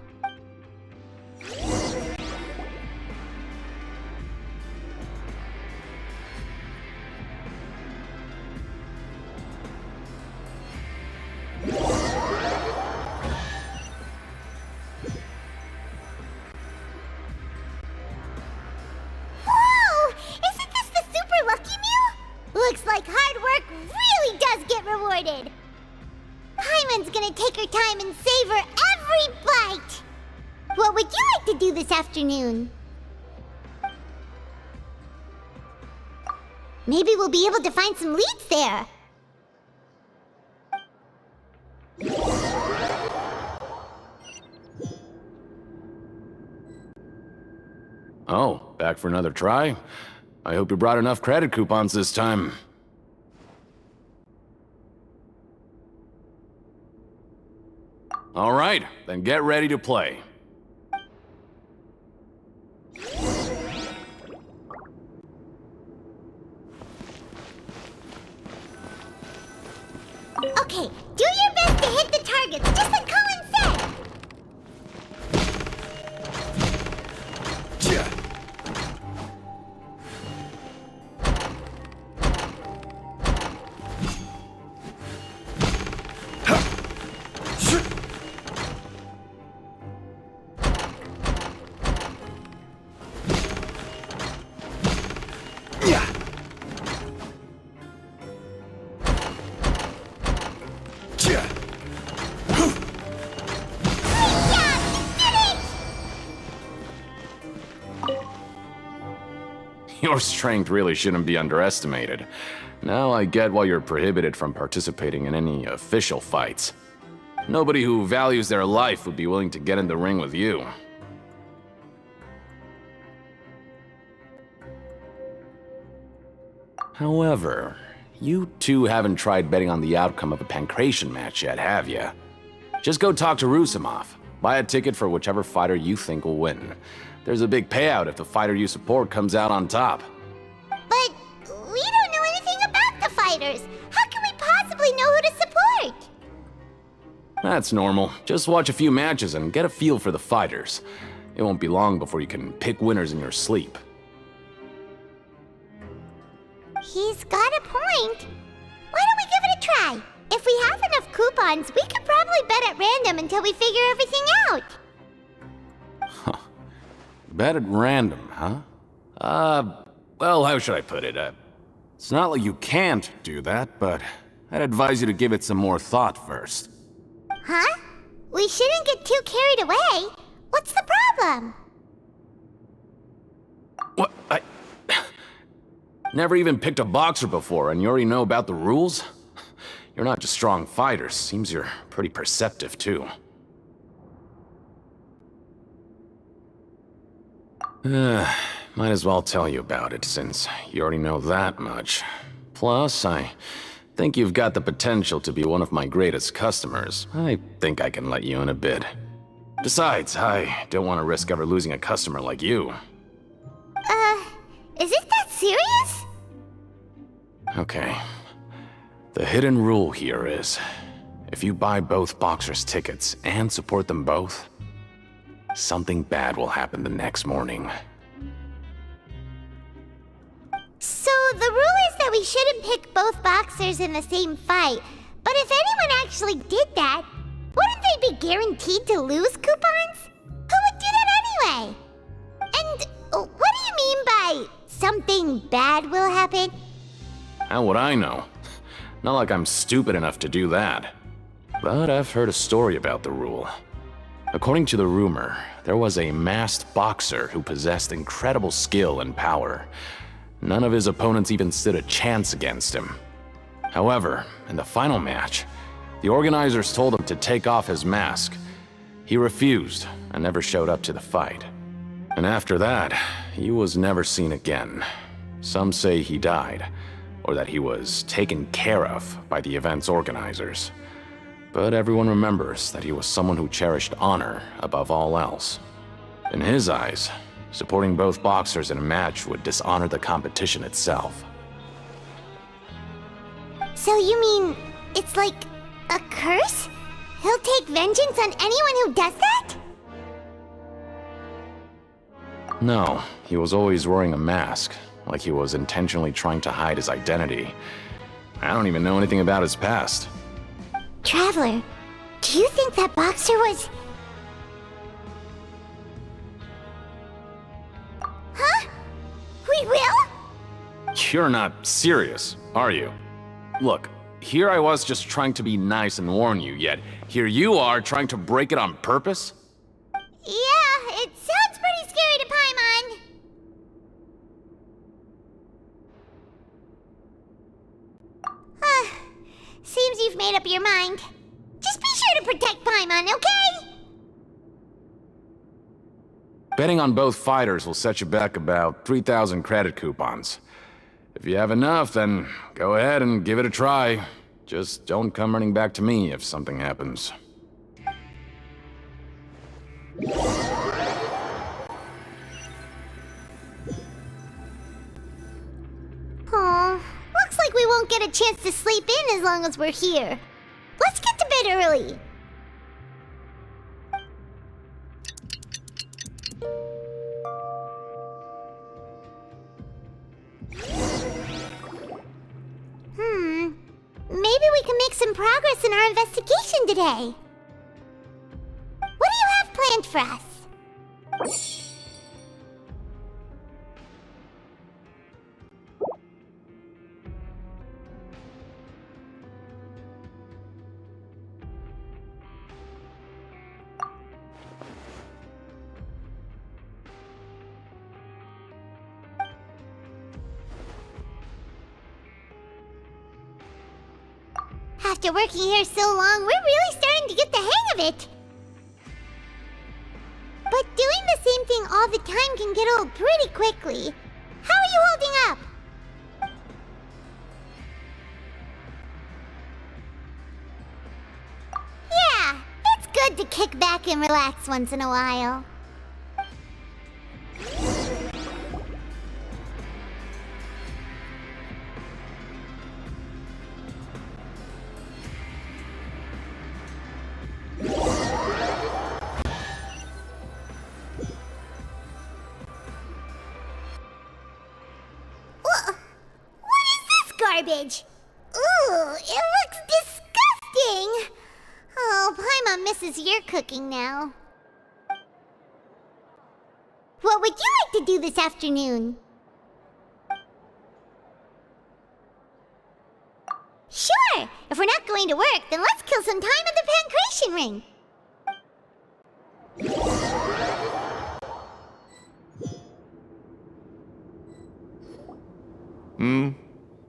Speaker 1: Looks like hard work really does get rewarded. Paimon's gonna take her time and savor every bite. What would you like to do this afternoon? Maybe we'll be able to find some leads there.
Speaker 15: Oh, back for another try? I hope you brought enough credit coupons this time. All right, then get ready to play.
Speaker 1: Okay, do your best to hit the targets, just like Colin said!
Speaker 15: Your strength really shouldn't be underestimated. Now I get why you're prohibited from participating in any official fights. Nobody who values their life would be willing to get in the ring with you. However, you two haven't tried betting on the outcome of a Pancration match yet, have you? Just go talk to Rusimov. Buy a ticket for whichever fighter you think will win. There's a big payout if the fighter you support comes out on top.
Speaker 1: But we don't know anything about the fighters. How can we possibly know who to support?
Speaker 15: That's normal. Just watch a few matches and get a feel for the fighters. It won't be long before you can pick winners in your sleep.
Speaker 1: He's got a point. Why don't we give it a try? If we have enough coupons, we could probably bet at random until we figure everything out.
Speaker 15: Bet at random, huh? Well, how should I put it? It's not like you can't do that, but I'd advise you to give it some more thought first.
Speaker 1: Huh? We shouldn't get too carried away. What's the problem?
Speaker 15: What? Never even picked a boxer before, and you already know about the rules? You're not just strong fighters. Seems you're pretty perceptive, too. Might as well tell you about it, since you already know that much. Plus, I think you've got the potential to be one of my greatest customers. I think I can let you in a bit. Besides, I don't want to risk ever losing a customer like you.
Speaker 1: Is it that serious?
Speaker 15: Okay. The hidden rule here is, if you buy both boxers' tickets and support them both, something bad will happen the next morning.
Speaker 1: So the rule is that we shouldn't pick both boxers in the same fight, but if anyone actually did that, wouldn't they be guaranteed to lose coupons? Who would do that anyway? And what do you mean by something bad will happen?
Speaker 15: How would I know? Not like I'm stupid enough to do that. But I've heard a story about the rule. According to the rumor, there was a masked boxer who possessed incredible skill and power. None of his opponents even stood a chance against him. However, in the final match, the organizers told him to take off his mask. He refused and never showed up to the fight. And after that, he was never seen again. Some say he died, or that he was taken care of by the event's organizers. But everyone remembers that he was someone who cherished honor above all else. In his eyes, supporting both boxers in a match would dishonor the competition itself.
Speaker 1: So you mean it's like a curse? He'll take vengeance on anyone who does that?
Speaker 15: No, he was always wearing a mask, like he was intentionally trying to hide his identity. I don't even know anything about his past.
Speaker 1: Traveler, do you think that boxer was... Huh? We will?
Speaker 15: You're not serious, are you? Look, here I was just trying to be nice and warn you, yet here you are trying to break it on purpose?
Speaker 1: Yeah, it sounds pretty scary to Paimon. Seems you've made up your mind. Just be sure to protect Paimon, okay?
Speaker 15: Betting on both fighters will set you back about 3,000 credit coupons. If you have enough, then go ahead and give it a try. Just don't come running back to me if something happens.
Speaker 1: Aw, looks like we won't get a chance to sleep in as long as we're here. Let's get to bed early. Maybe we can make some progress in our investigation today. What do you have planned for us? After working here so long, we're really starting to get the hang of it. But doing the same thing all the time can get old pretty quickly. How are you holding up? Yeah, it's good to kick back and relax once in a while. Garbage. Ooh, it looks disgusting. Oh, Paimon misses your cooking now. What would you like to do this afternoon? Sure! If we're not going to work, then let's kill some time at the Pancration Ring!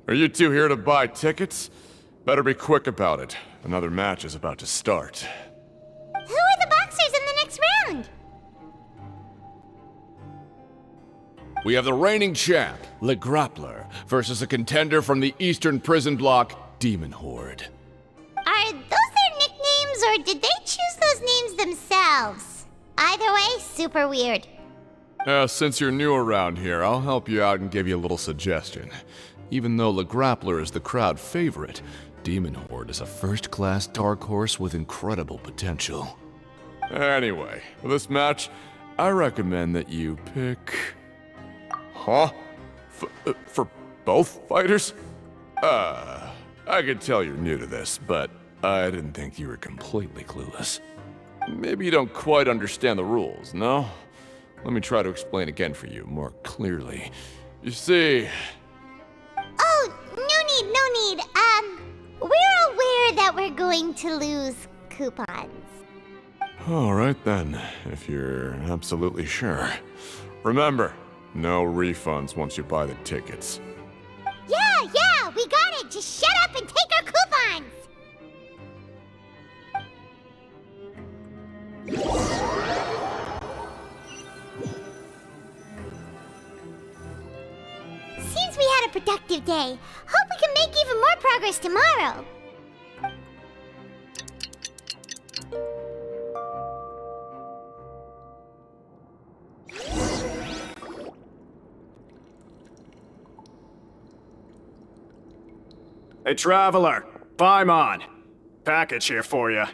Speaker 17: Are you two here to buy tickets? Better be quick about it. Another match is about to start.
Speaker 1: Who are the boxers in the next round?
Speaker 17: We have the reigning champ, Le Grappler, versus a contender from the Eastern Prison Block, Demon Horde.
Speaker 1: Are those their nicknames, or did they choose those names themselves? Either way, super weird.
Speaker 17: Since you're new around here, I'll help you out and give you a little suggestion. Even though Le Grappler is the crowd favorite, Demon Horde is a first-class dark horse with incredible potential. Anyway, for this match, I recommend that you pick... Huh? For both fighters? I can tell you're new to this, but I didn't think you were completely clueless. Maybe you don't quite understand the rules, no? Let me try to explain again for you more clearly. You see...
Speaker 1: Oh, no need. We're aware that we're going to lose coupons.
Speaker 17: Alright then, if you're absolutely sure. Remember, no refunds once you buy the tickets.
Speaker 1: Yeah, we got it! Just shut up and take our coupons! Seems we had a productive day. Hope we can make even more progress tomorrow.
Speaker 19: Hey, Traveler! Paimon! Package here for you.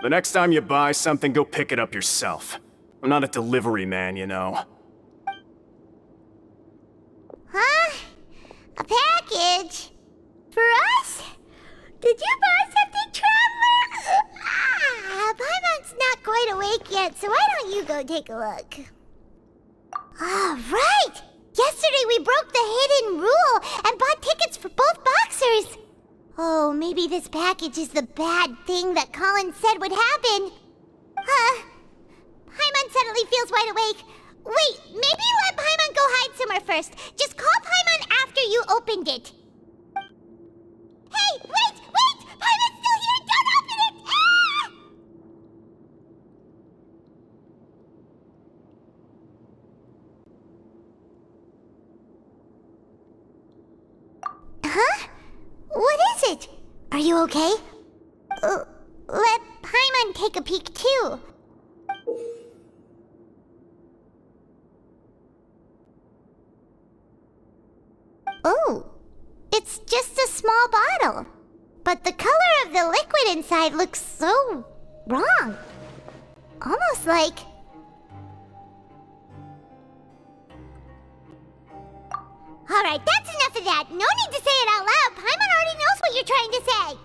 Speaker 19: The next time you buy something, go pick it up yourself. I'm not a delivery man, you know.
Speaker 1: Huh? A package? For us? Did you buy something, Traveler? Paimon's not quite awake yet, so why don't you go take a look? Right! Yesterday we broke the hidden rule and bought tickets for both boxers. Oh, maybe this package is the bad thing that Colin said would happen. Paimon suddenly feels wide awake. Wait, maybe let Paimon go hide somewhere first. Just call Paimon after you opened it. Hey, wait! Paimon's still here! Don't open it! Ah! Huh? What is it? Are you okay? Let Paimon take a peek too. Oh, it's just a small bottle. But the color of the liquid inside looks so wrong. Almost like... Alright, that's enough of that. No need to say it out loud. Paimon already knows what you're trying to say.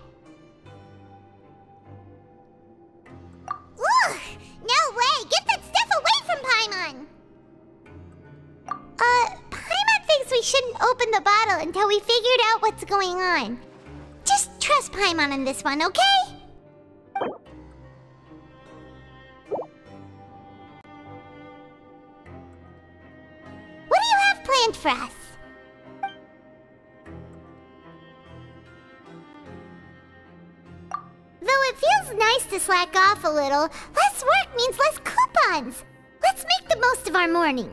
Speaker 1: Ugh! No way! Get that stuff away from Paimon! Paimon thinks we shouldn't open the bottle until we figured out what's going on. Just trust Paimon on this one, okay? What do you have planned for us? Though it feels nice to slack off a little, less work means less coupons. Let's make the most of our morning.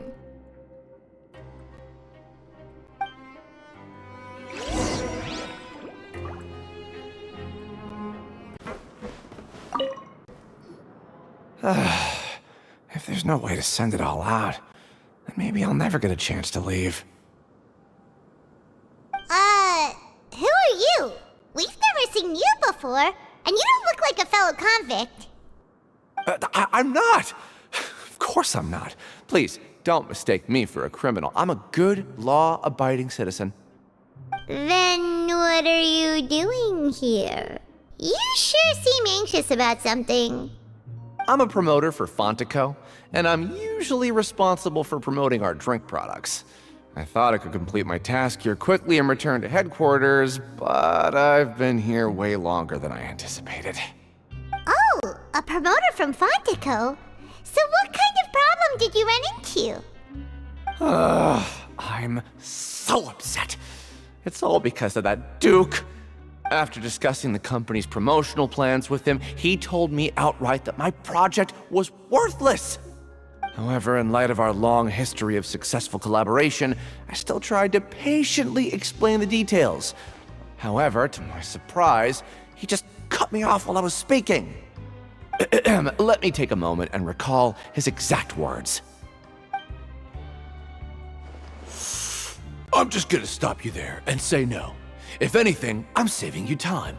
Speaker 9: If there's no way to send it all out, then maybe I'll never get a chance to leave.
Speaker 1: Who are you? We've never seen you before, and you don't look like a fellow convict.
Speaker 9: I'm not! Of course I'm not. Please, don't mistake me for a criminal. I'm a good, law-abiding citizen.
Speaker 1: Then what are you doing here? You sure seem anxious about something.
Speaker 20: I'm a promoter for Fontaco, and I'm usually responsible for promoting our drink products. I thought I could complete my task here quickly and return to headquarters, but I've been here way longer than I anticipated.
Speaker 1: Oh, a promoter from Fontaco? So what kind of problem did you run into?
Speaker 20: I'm so upset. It's all because of that Duke. After discussing the company's promotional plans with him, he told me outright that my project was worthless. However, in light of our long history of successful collaboration, I still tried to patiently explain the details. However, to my surprise, he just cut me off while I was speaking. Let me take a moment and recall his exact words. I'm just gonna stop you there and say no. If anything, I'm saving you time.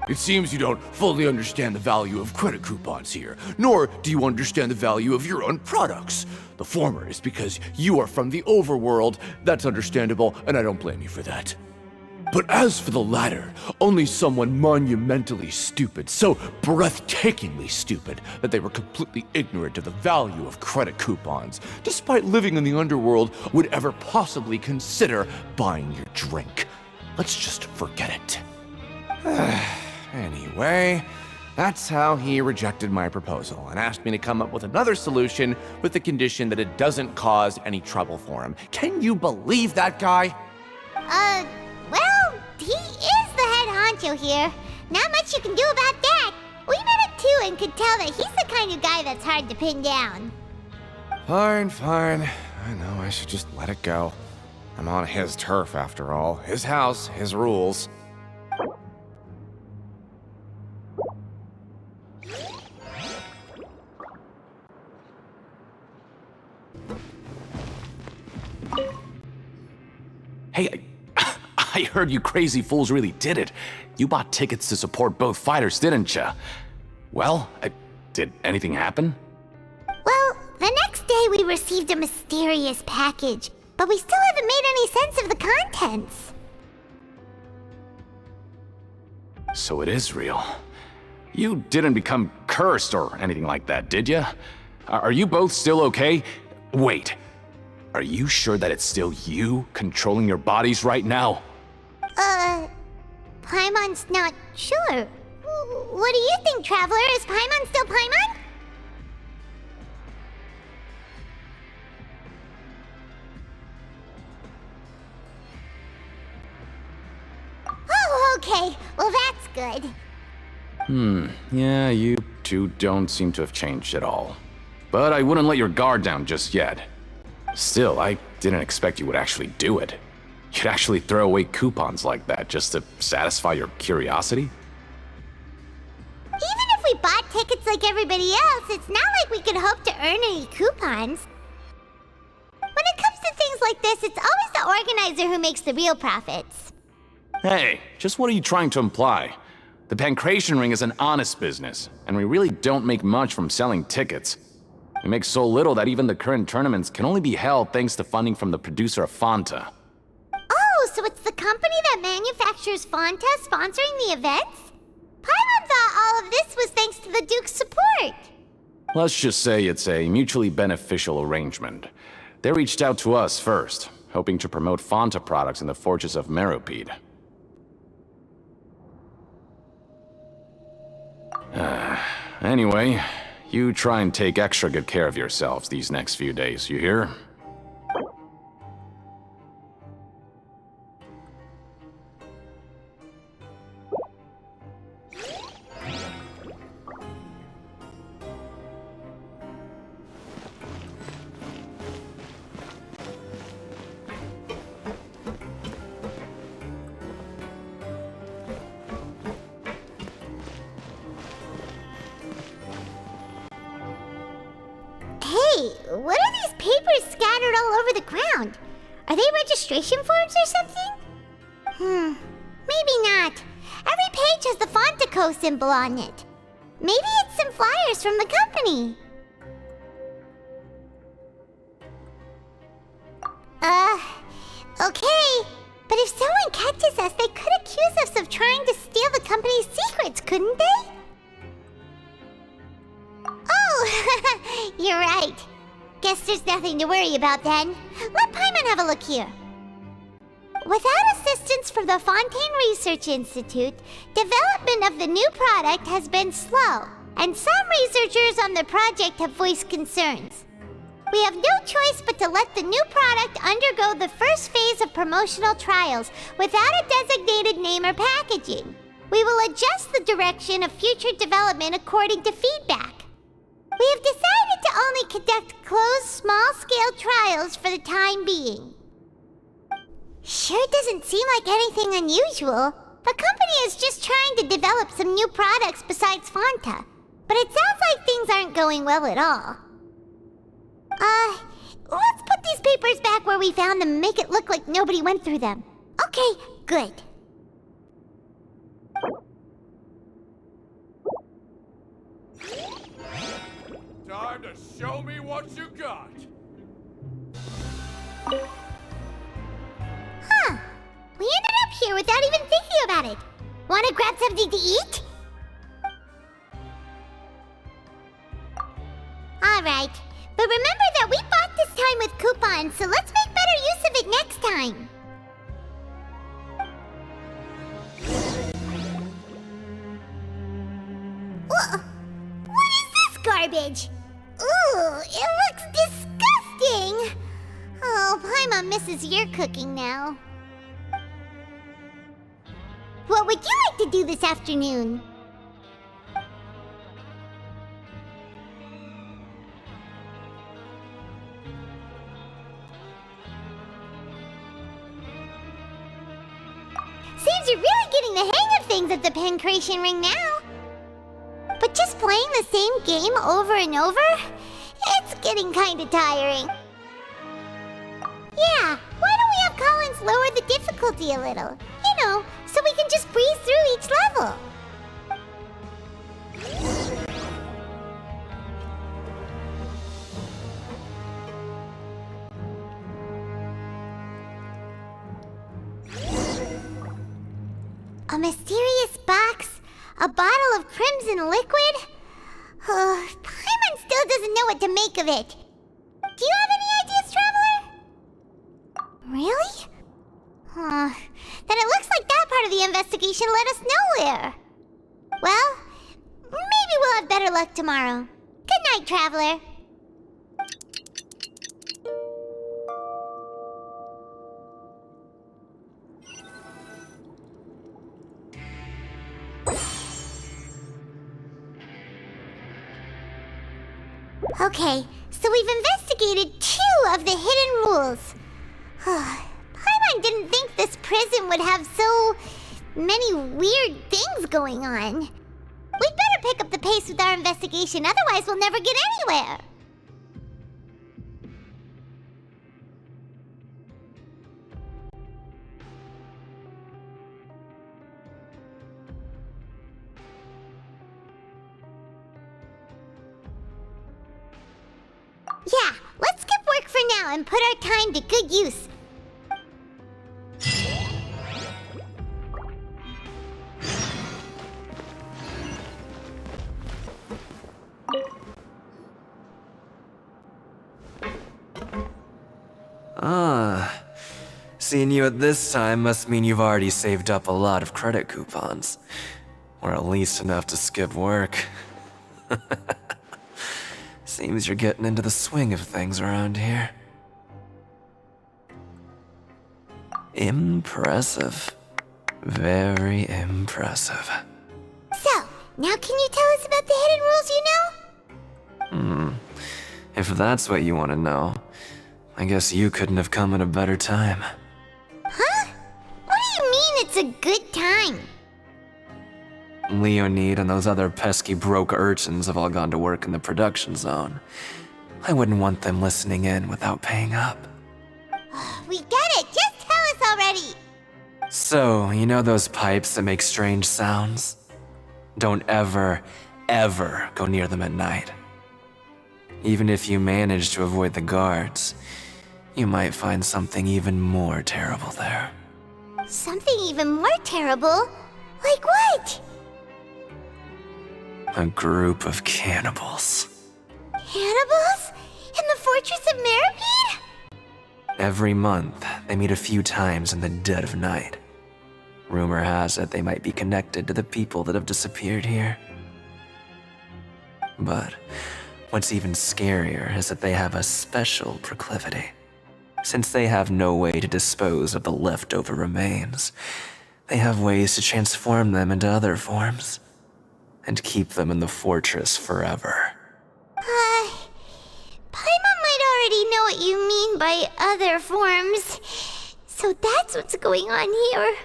Speaker 20: It seems you don't fully understand the value of credit coupons here, nor do you understand the value of your own products. The former is because you are from the overworld. That's understandable, and I don't blame you for that. But as for the latter, only someone monumentally stupid, so breathtakingly stupid that they were completely ignorant of the value of credit coupons, despite living in the underworld, would ever possibly consider buying your drink. Let's just forget it. Anyway, that's how he rejected my proposal and asked me to come up with another solution with the condition that it doesn't cause any trouble for him. Can you believe that guy?
Speaker 1: Well, he is the head honcho here. Not much you can do about that. We met him too and could tell that he's the kind of guy that's hard to pin down.
Speaker 20: Fine. I know I should just let it go. I'm on his turf after all. His house, his rules. Hey, I heard you crazy fools really did it. You bought tickets to support both fighters, didn't ya? Well, did anything happen?
Speaker 1: Well, the next day we received a mysterious package, but we still haven't made any sense of the contents.
Speaker 15: So it is real. You didn't become cursed or anything like that, did ya? Are you both still okay? Wait. Are you sure that it's still you controlling your bodies right now?
Speaker 1: Paimon's not sure. What do you think, Traveler? Is Paimon still Paimon? Oh, okay. Well, that's good.
Speaker 15: Yeah, you two don't seem to have changed at all. But I wouldn't let your guard down just yet. Still, I didn't expect you would actually do it. You'd actually throw away coupons like that just to satisfy your curiosity?
Speaker 1: Even if we bought tickets like everybody else, it's not like we could hope to earn any coupons. When it comes to things like this, it's always the organizer who makes the real profits.
Speaker 15: Hey, just what are you trying to imply? The Pancration Ring is an honest business, and we really don't make much from selling tickets. We make so little that even the current tournaments can only be held thanks to funding from the producer of Fanta.
Speaker 1: Oh, so it's the company that manufactures Fanta sponsoring the events? Paimon thought all of this was thanks to the Duke's support.
Speaker 15: Let's just say it's a mutually beneficial arrangement. They reached out to us first, hoping to promote Fanta products in the Fortress of Meropide. Anyway, you try and take extra good care of yourselves these next few days, you hear?
Speaker 1: Hey, what are these papers scattered all over the ground? Are they registration forms or something? Maybe not. Every page has the Fontaco symbol on it. Maybe it's some flyers from the company. Okay. But if someone catches us, they could accuse us of trying to steal the company's secrets, couldn't they? guess there's nothing to worry about then. Let Paimon have a look here. Without assistance from the Fontaine Research Institute, development of the new product has been slow, and some researchers on the project have voiced concerns. We have no choice but to let the new product undergo the first phase of promotional trials without a designated name or packaging. We will adjust the direction of future development according to feedback. We have decided to only conduct closed, small-scale trials for the time being. Sure doesn't seem like anything unusual. The company is just trying to develop some new products besides Fanta. But it sounds like things aren't going well at all. Let's put these papers back where we found them and make it look like nobody went through them. Okay, good.
Speaker 20: Time to show me what you got.
Speaker 1: Huh. We ended up here without even thinking about it. Wanna grab something to eat? Alright. But remember that we bought this time with coupons, so let's make better use of it next time. What is this garbage? Ooh, it looks disgusting! Oh, Paimon misses your cooking now. What would you like to do this afternoon? Seems you're really getting the hang of things at the Pancration Ring now. But just playing the same game over and over? It's getting kinda tiring. Yeah, why don't we have Collins lower the difficulty a little? You know, so we can just breeze through each level. A mysterious box? A bottle of crimson liquid? Paimon still doesn't know what to make of it. Do you have any ideas, Traveler? Really? Then it looks like that part of the investigation led us nowhere. Well, maybe we'll have better luck tomorrow. Good night, Traveler. Okay, so we've investigated 2 of the hidden rules. Paimon didn't think this prison would have so many weird things going on. We'd better pick up the pace with our investigation, otherwise we'll never get anywhere. Yeah, let's skip work for now and put our time to good use.
Speaker 21: Seeing you at this time must mean you've already saved up a lot of credit coupons. Or at least enough to skip work. Seems you're getting into the swing of things around here. Impressive. Very impressive.
Speaker 1: So, now can you tell us about the hidden rules you know?
Speaker 21: If that's what you want to know, I guess you couldn't have come at a better time.
Speaker 1: Huh? What do you mean it's a good time?
Speaker 21: Leonid and those other pesky broke urchins have all gone to work in the production zone. I wouldn't want them listening in without paying up.
Speaker 1: We get it! Just tell us already!
Speaker 21: So, you know those pipes that make strange sounds? Don't ever, ever go near them at night. Even if you manage to avoid the guards, you might find something even more terrible there.
Speaker 1: Something even more terrible? Like what?
Speaker 21: A group of cannibals.
Speaker 1: Cannibals? In the Fortress of Mermonia?
Speaker 21: Every month, they meet a few times in the dead of night. Rumor has it they might be connected to the people that have disappeared here. But what's even scarier is that they have a special proclivity. Since they have no way to dispose of the leftover remains, they have ways to transform them into other forms and keep them in the fortress forever.
Speaker 1: Paimon might already know what you mean by other forms. So that's what's going on here.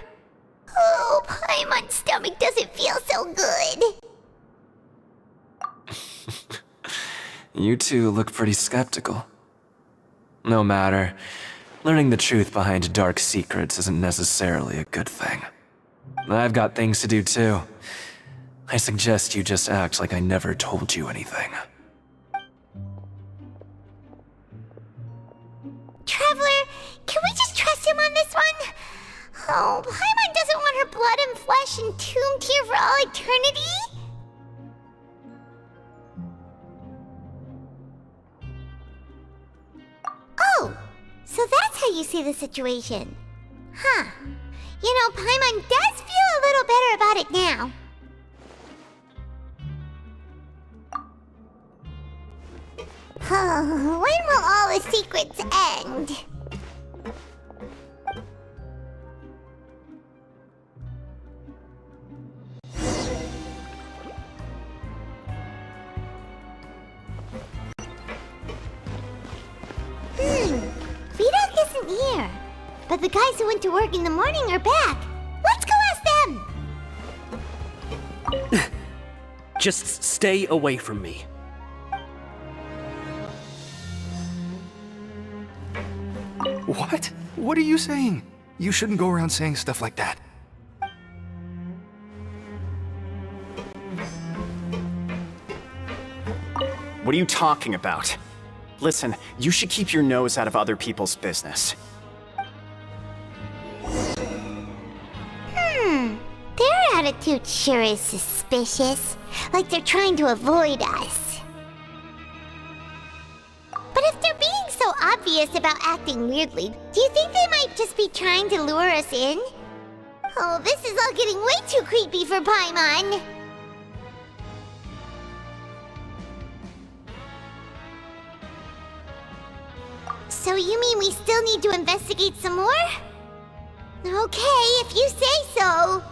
Speaker 1: Oh, Paimon's stomach doesn't feel so good.
Speaker 21: You two look pretty skeptical. No matter, learning the truth behind dark secrets isn't necessarily a good thing. I've got things to do too. I suggest you just act like I never told you anything.
Speaker 1: Traveler, can we just trust him on this one? Oh, Paimon doesn't want her blood and flesh entombed here for all eternity? Oh, so that's how you see the situation. Huh. You know, Paimon does feel a little better about it now. When will all the secrets end? Vidok isn't here. But the guys who went to work in the morning are back. Let's go ask them!
Speaker 2: Just stay away from me.
Speaker 13: What? What are you saying? You shouldn't go around saying stuff like that.
Speaker 19: What are you talking about? Listen, you should keep your nose out of other people's business.
Speaker 1: Their attitude sure is suspicious. Like they're trying to avoid us. But if they're being so obvious about acting weirdly, do you think they might just be trying to lure us in? Oh, this is all getting way too creepy for Paimon. So you mean we still need to investigate some more? Okay, if you say so.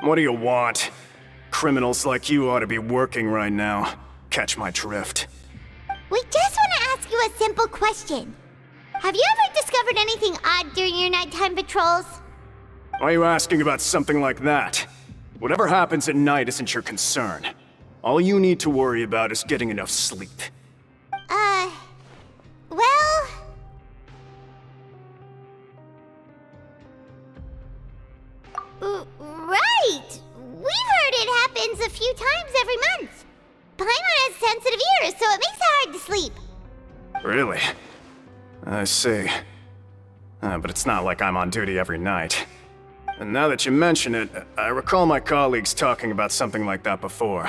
Speaker 19: What do you want? Criminals like you ought to be working right now. Catch my drift.
Speaker 1: We just want to ask you a simple question. Have you ever discovered anything odd during your nighttime patrols?
Speaker 19: Why are you asking about something like that? Whatever happens at night isn't your concern. All you need to worry about is getting enough sleep.
Speaker 1: Well... Right! We've heard it happens a few times every month. Paimon has sensitive ears, so it makes it hard to sleep.
Speaker 19: Really? I see. But it's not like I'm on duty every night. And now that you mention it, I recall my colleagues talking about something like that before.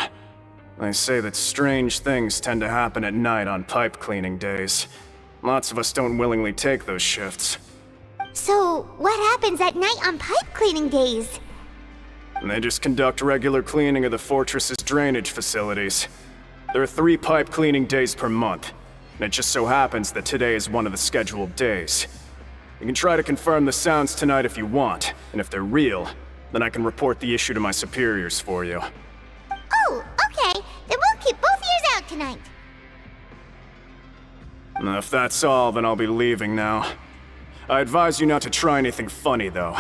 Speaker 19: They say that strange things tend to happen at night on pipe cleaning days. Lots of us don't willingly take those shifts.
Speaker 1: So, what happens at night on pipe cleaning days?
Speaker 19: They just conduct regular cleaning of the fortress's drainage facilities. There are 3 pipe cleaning days per month, and it just so happens that today is one of the scheduled days. You can try to confirm the sounds tonight if you want, and if they're real, then I can report the issue to my superiors for you.
Speaker 1: Oh, okay. Then we'll keep both ears out tonight.
Speaker 19: If that's all, then I'll be leaving now. I advise you not to try anything funny, though.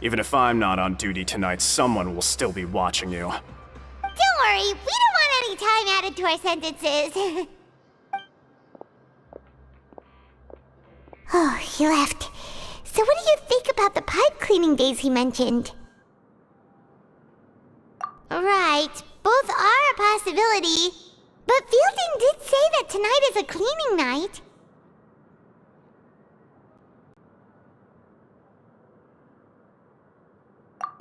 Speaker 19: Even if I'm not on duty tonight, someone will still be watching you.
Speaker 1: Don't worry, we don't want any time added to our sentences. Oh, he left. So what do you think about the pipe cleaning days he mentioned? Right, both are a possibility. But Fielding did say that tonight is a cleaning night.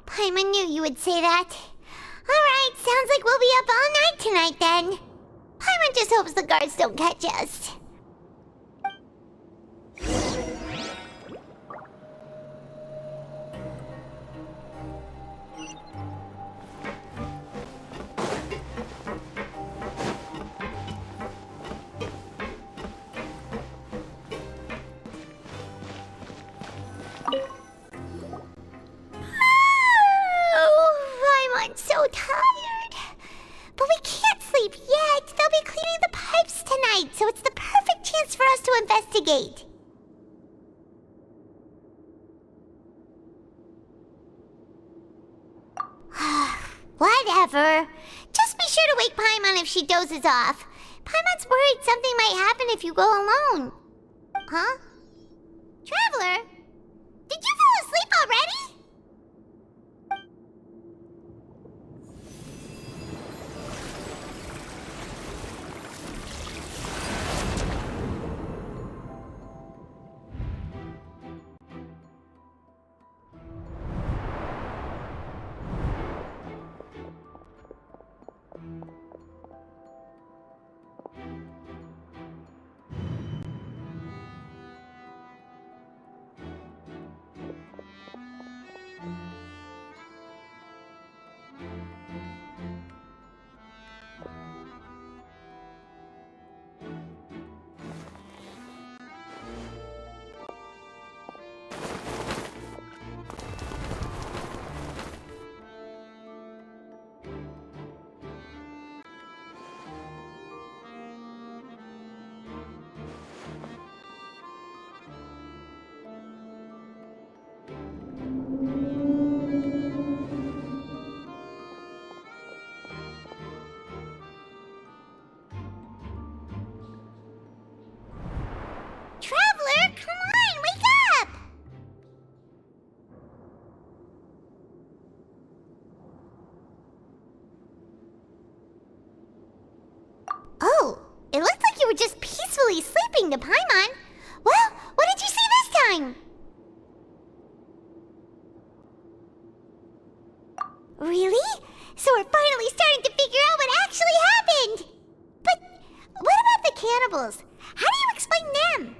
Speaker 1: Paimon knew you would say that. Alright, sounds like we'll be up all night tonight then. Paimon just hopes the guards don't catch us. I'm so tired. But we can't sleep yet. They'll be cleaning the pipes tonight, so it's the perfect chance for us to investigate. Whatever. Just be sure to wake Paimon if she dozes off. Paimon's worried something might happen if you go alone. Huh? Traveler? Did you fall asleep already? Just peacefully sleeping to Paimon. Well, what did you see this time? Really? So we're finally starting to figure out what actually happened. But what about the cannibals? How do you explain them?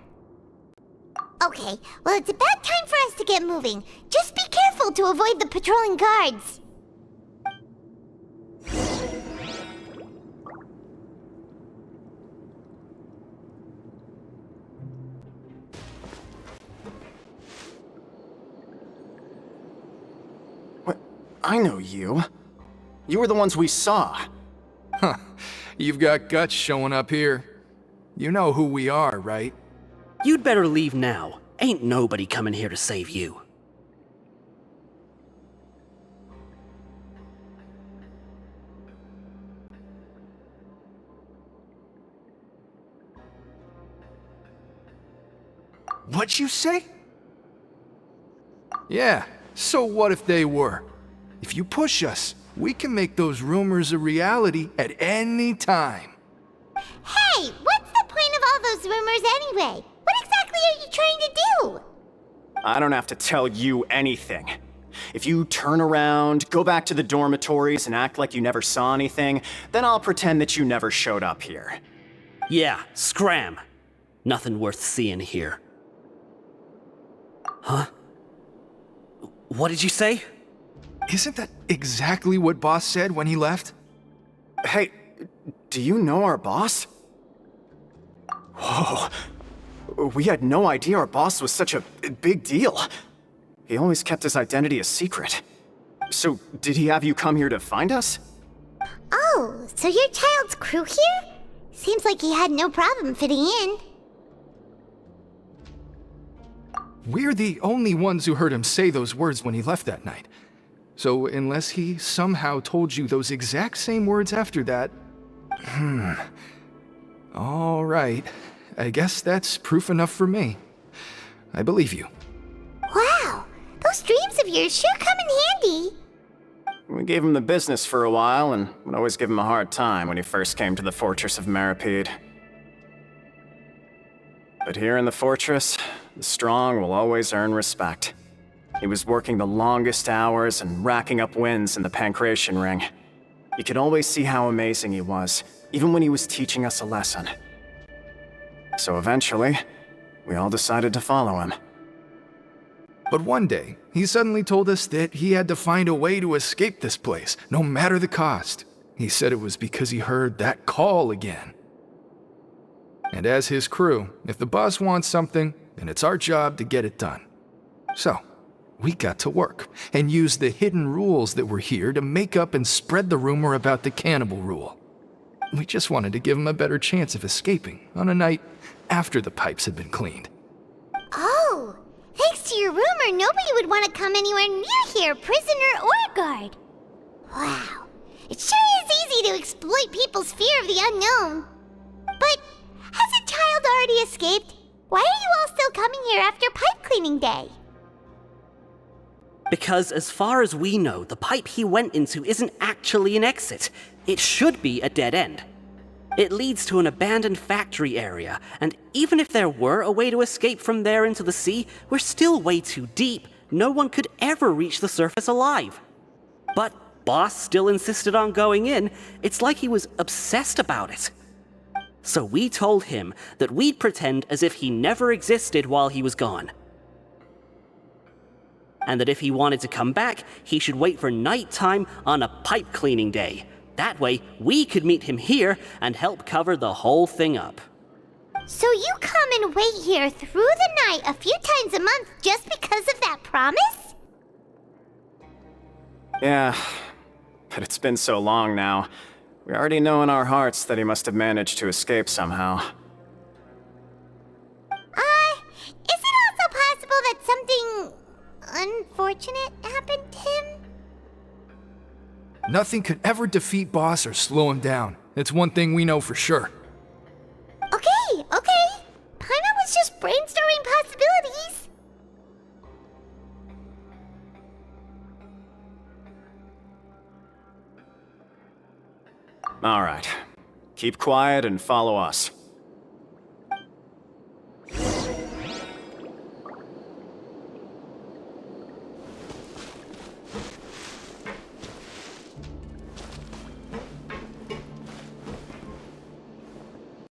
Speaker 1: Okay, well it's about time for us to get moving. Just be careful to avoid the patrolling guards.
Speaker 19: I know you. You were the ones we saw.
Speaker 13: Huh. You've got guts showing up here. You know who we are, right?
Speaker 2: You'd better leave now. Ain't nobody coming here to save you.
Speaker 13: What'd you say? Yeah, so what if they were? If you push us, we can make those rumors a reality at any time.
Speaker 1: Hey, what's the point of all those rumors anyway? What exactly are you trying to do?
Speaker 19: I don't have to tell you anything. If you turn around, go back to the dormitories and act like you never saw anything, then I'll pretend that you never showed up here.
Speaker 2: Yeah, scram. Nothing worth seeing here. Huh? What did you say?
Speaker 13: Isn't that exactly what Boss said when he left?
Speaker 19: Hey, do you know our boss? Whoa. We had no idea our boss was such a big deal. He always kept his identity a secret. So, did he have you come here to find us?
Speaker 1: Oh, so your child's crew here? Seems like he had no problem fitting in.
Speaker 13: We're the only ones who heard him say those words when he left that night. So unless he somehow told you those exact same words after that... All right. I guess that's proof enough for me. I believe you.
Speaker 1: Wow, those dreams of yours sure come in handy.
Speaker 19: We gave him the business for a while and would always give him a hard time when he first came to the fortress of Mermonia. But here in the fortress, the strong will always earn respect. He was working the longest hours and racking up wins in the Pancration Ring. You could always see how amazing he was, even when he was teaching us a lesson. So eventually, we all decided to follow him.
Speaker 13: But one day, he suddenly told us that he had to find a way to escape this place, no matter the cost. He said it was because he heard that call again. And as his crew, if the boss wants something, then it's our job to get it done. So, we got to work, and used the hidden rules that were here to make up and spread the rumor about the cannibal rule. We just wanted to give him a better chance of escaping on a night after the pipes had been cleaned.
Speaker 1: Oh, thanks to your rumor, nobody would want to come anywhere near here, prisoner or guard. Wow, it sure is easy to exploit people's fear of the unknown. But has a child already escaped? Why are you all still coming here after pipe cleaning day?
Speaker 2: Because as far as we know, the pipe he went into isn't actually an exit. It should be a dead end. It leads to an abandoned factory area, and even if there were a way to escape from there into the sea, we're still way too deep. No one could ever reach the surface alive. But Boss still insisted on going in. It's like he was obsessed about it. So we told him that we'd pretend as if he never existed while he was gone. And that if he wanted to come back, he should wait for nighttime on a pipe cleaning day. That way, we could meet him here and help cover the whole thing up.
Speaker 1: So you come and wait here through the night a few times a month just because of that promise?
Speaker 19: Yeah, but it's been so long now. We already know in our hearts that he must have managed to escape somehow.
Speaker 1: Is it also possible that something unfortunate happened to him?
Speaker 13: Nothing could ever defeat Boss or slow him down. It's one thing we know for sure.
Speaker 1: Okay. Paimon was just brainstorming possibilities.
Speaker 19: All right. Keep quiet and follow us.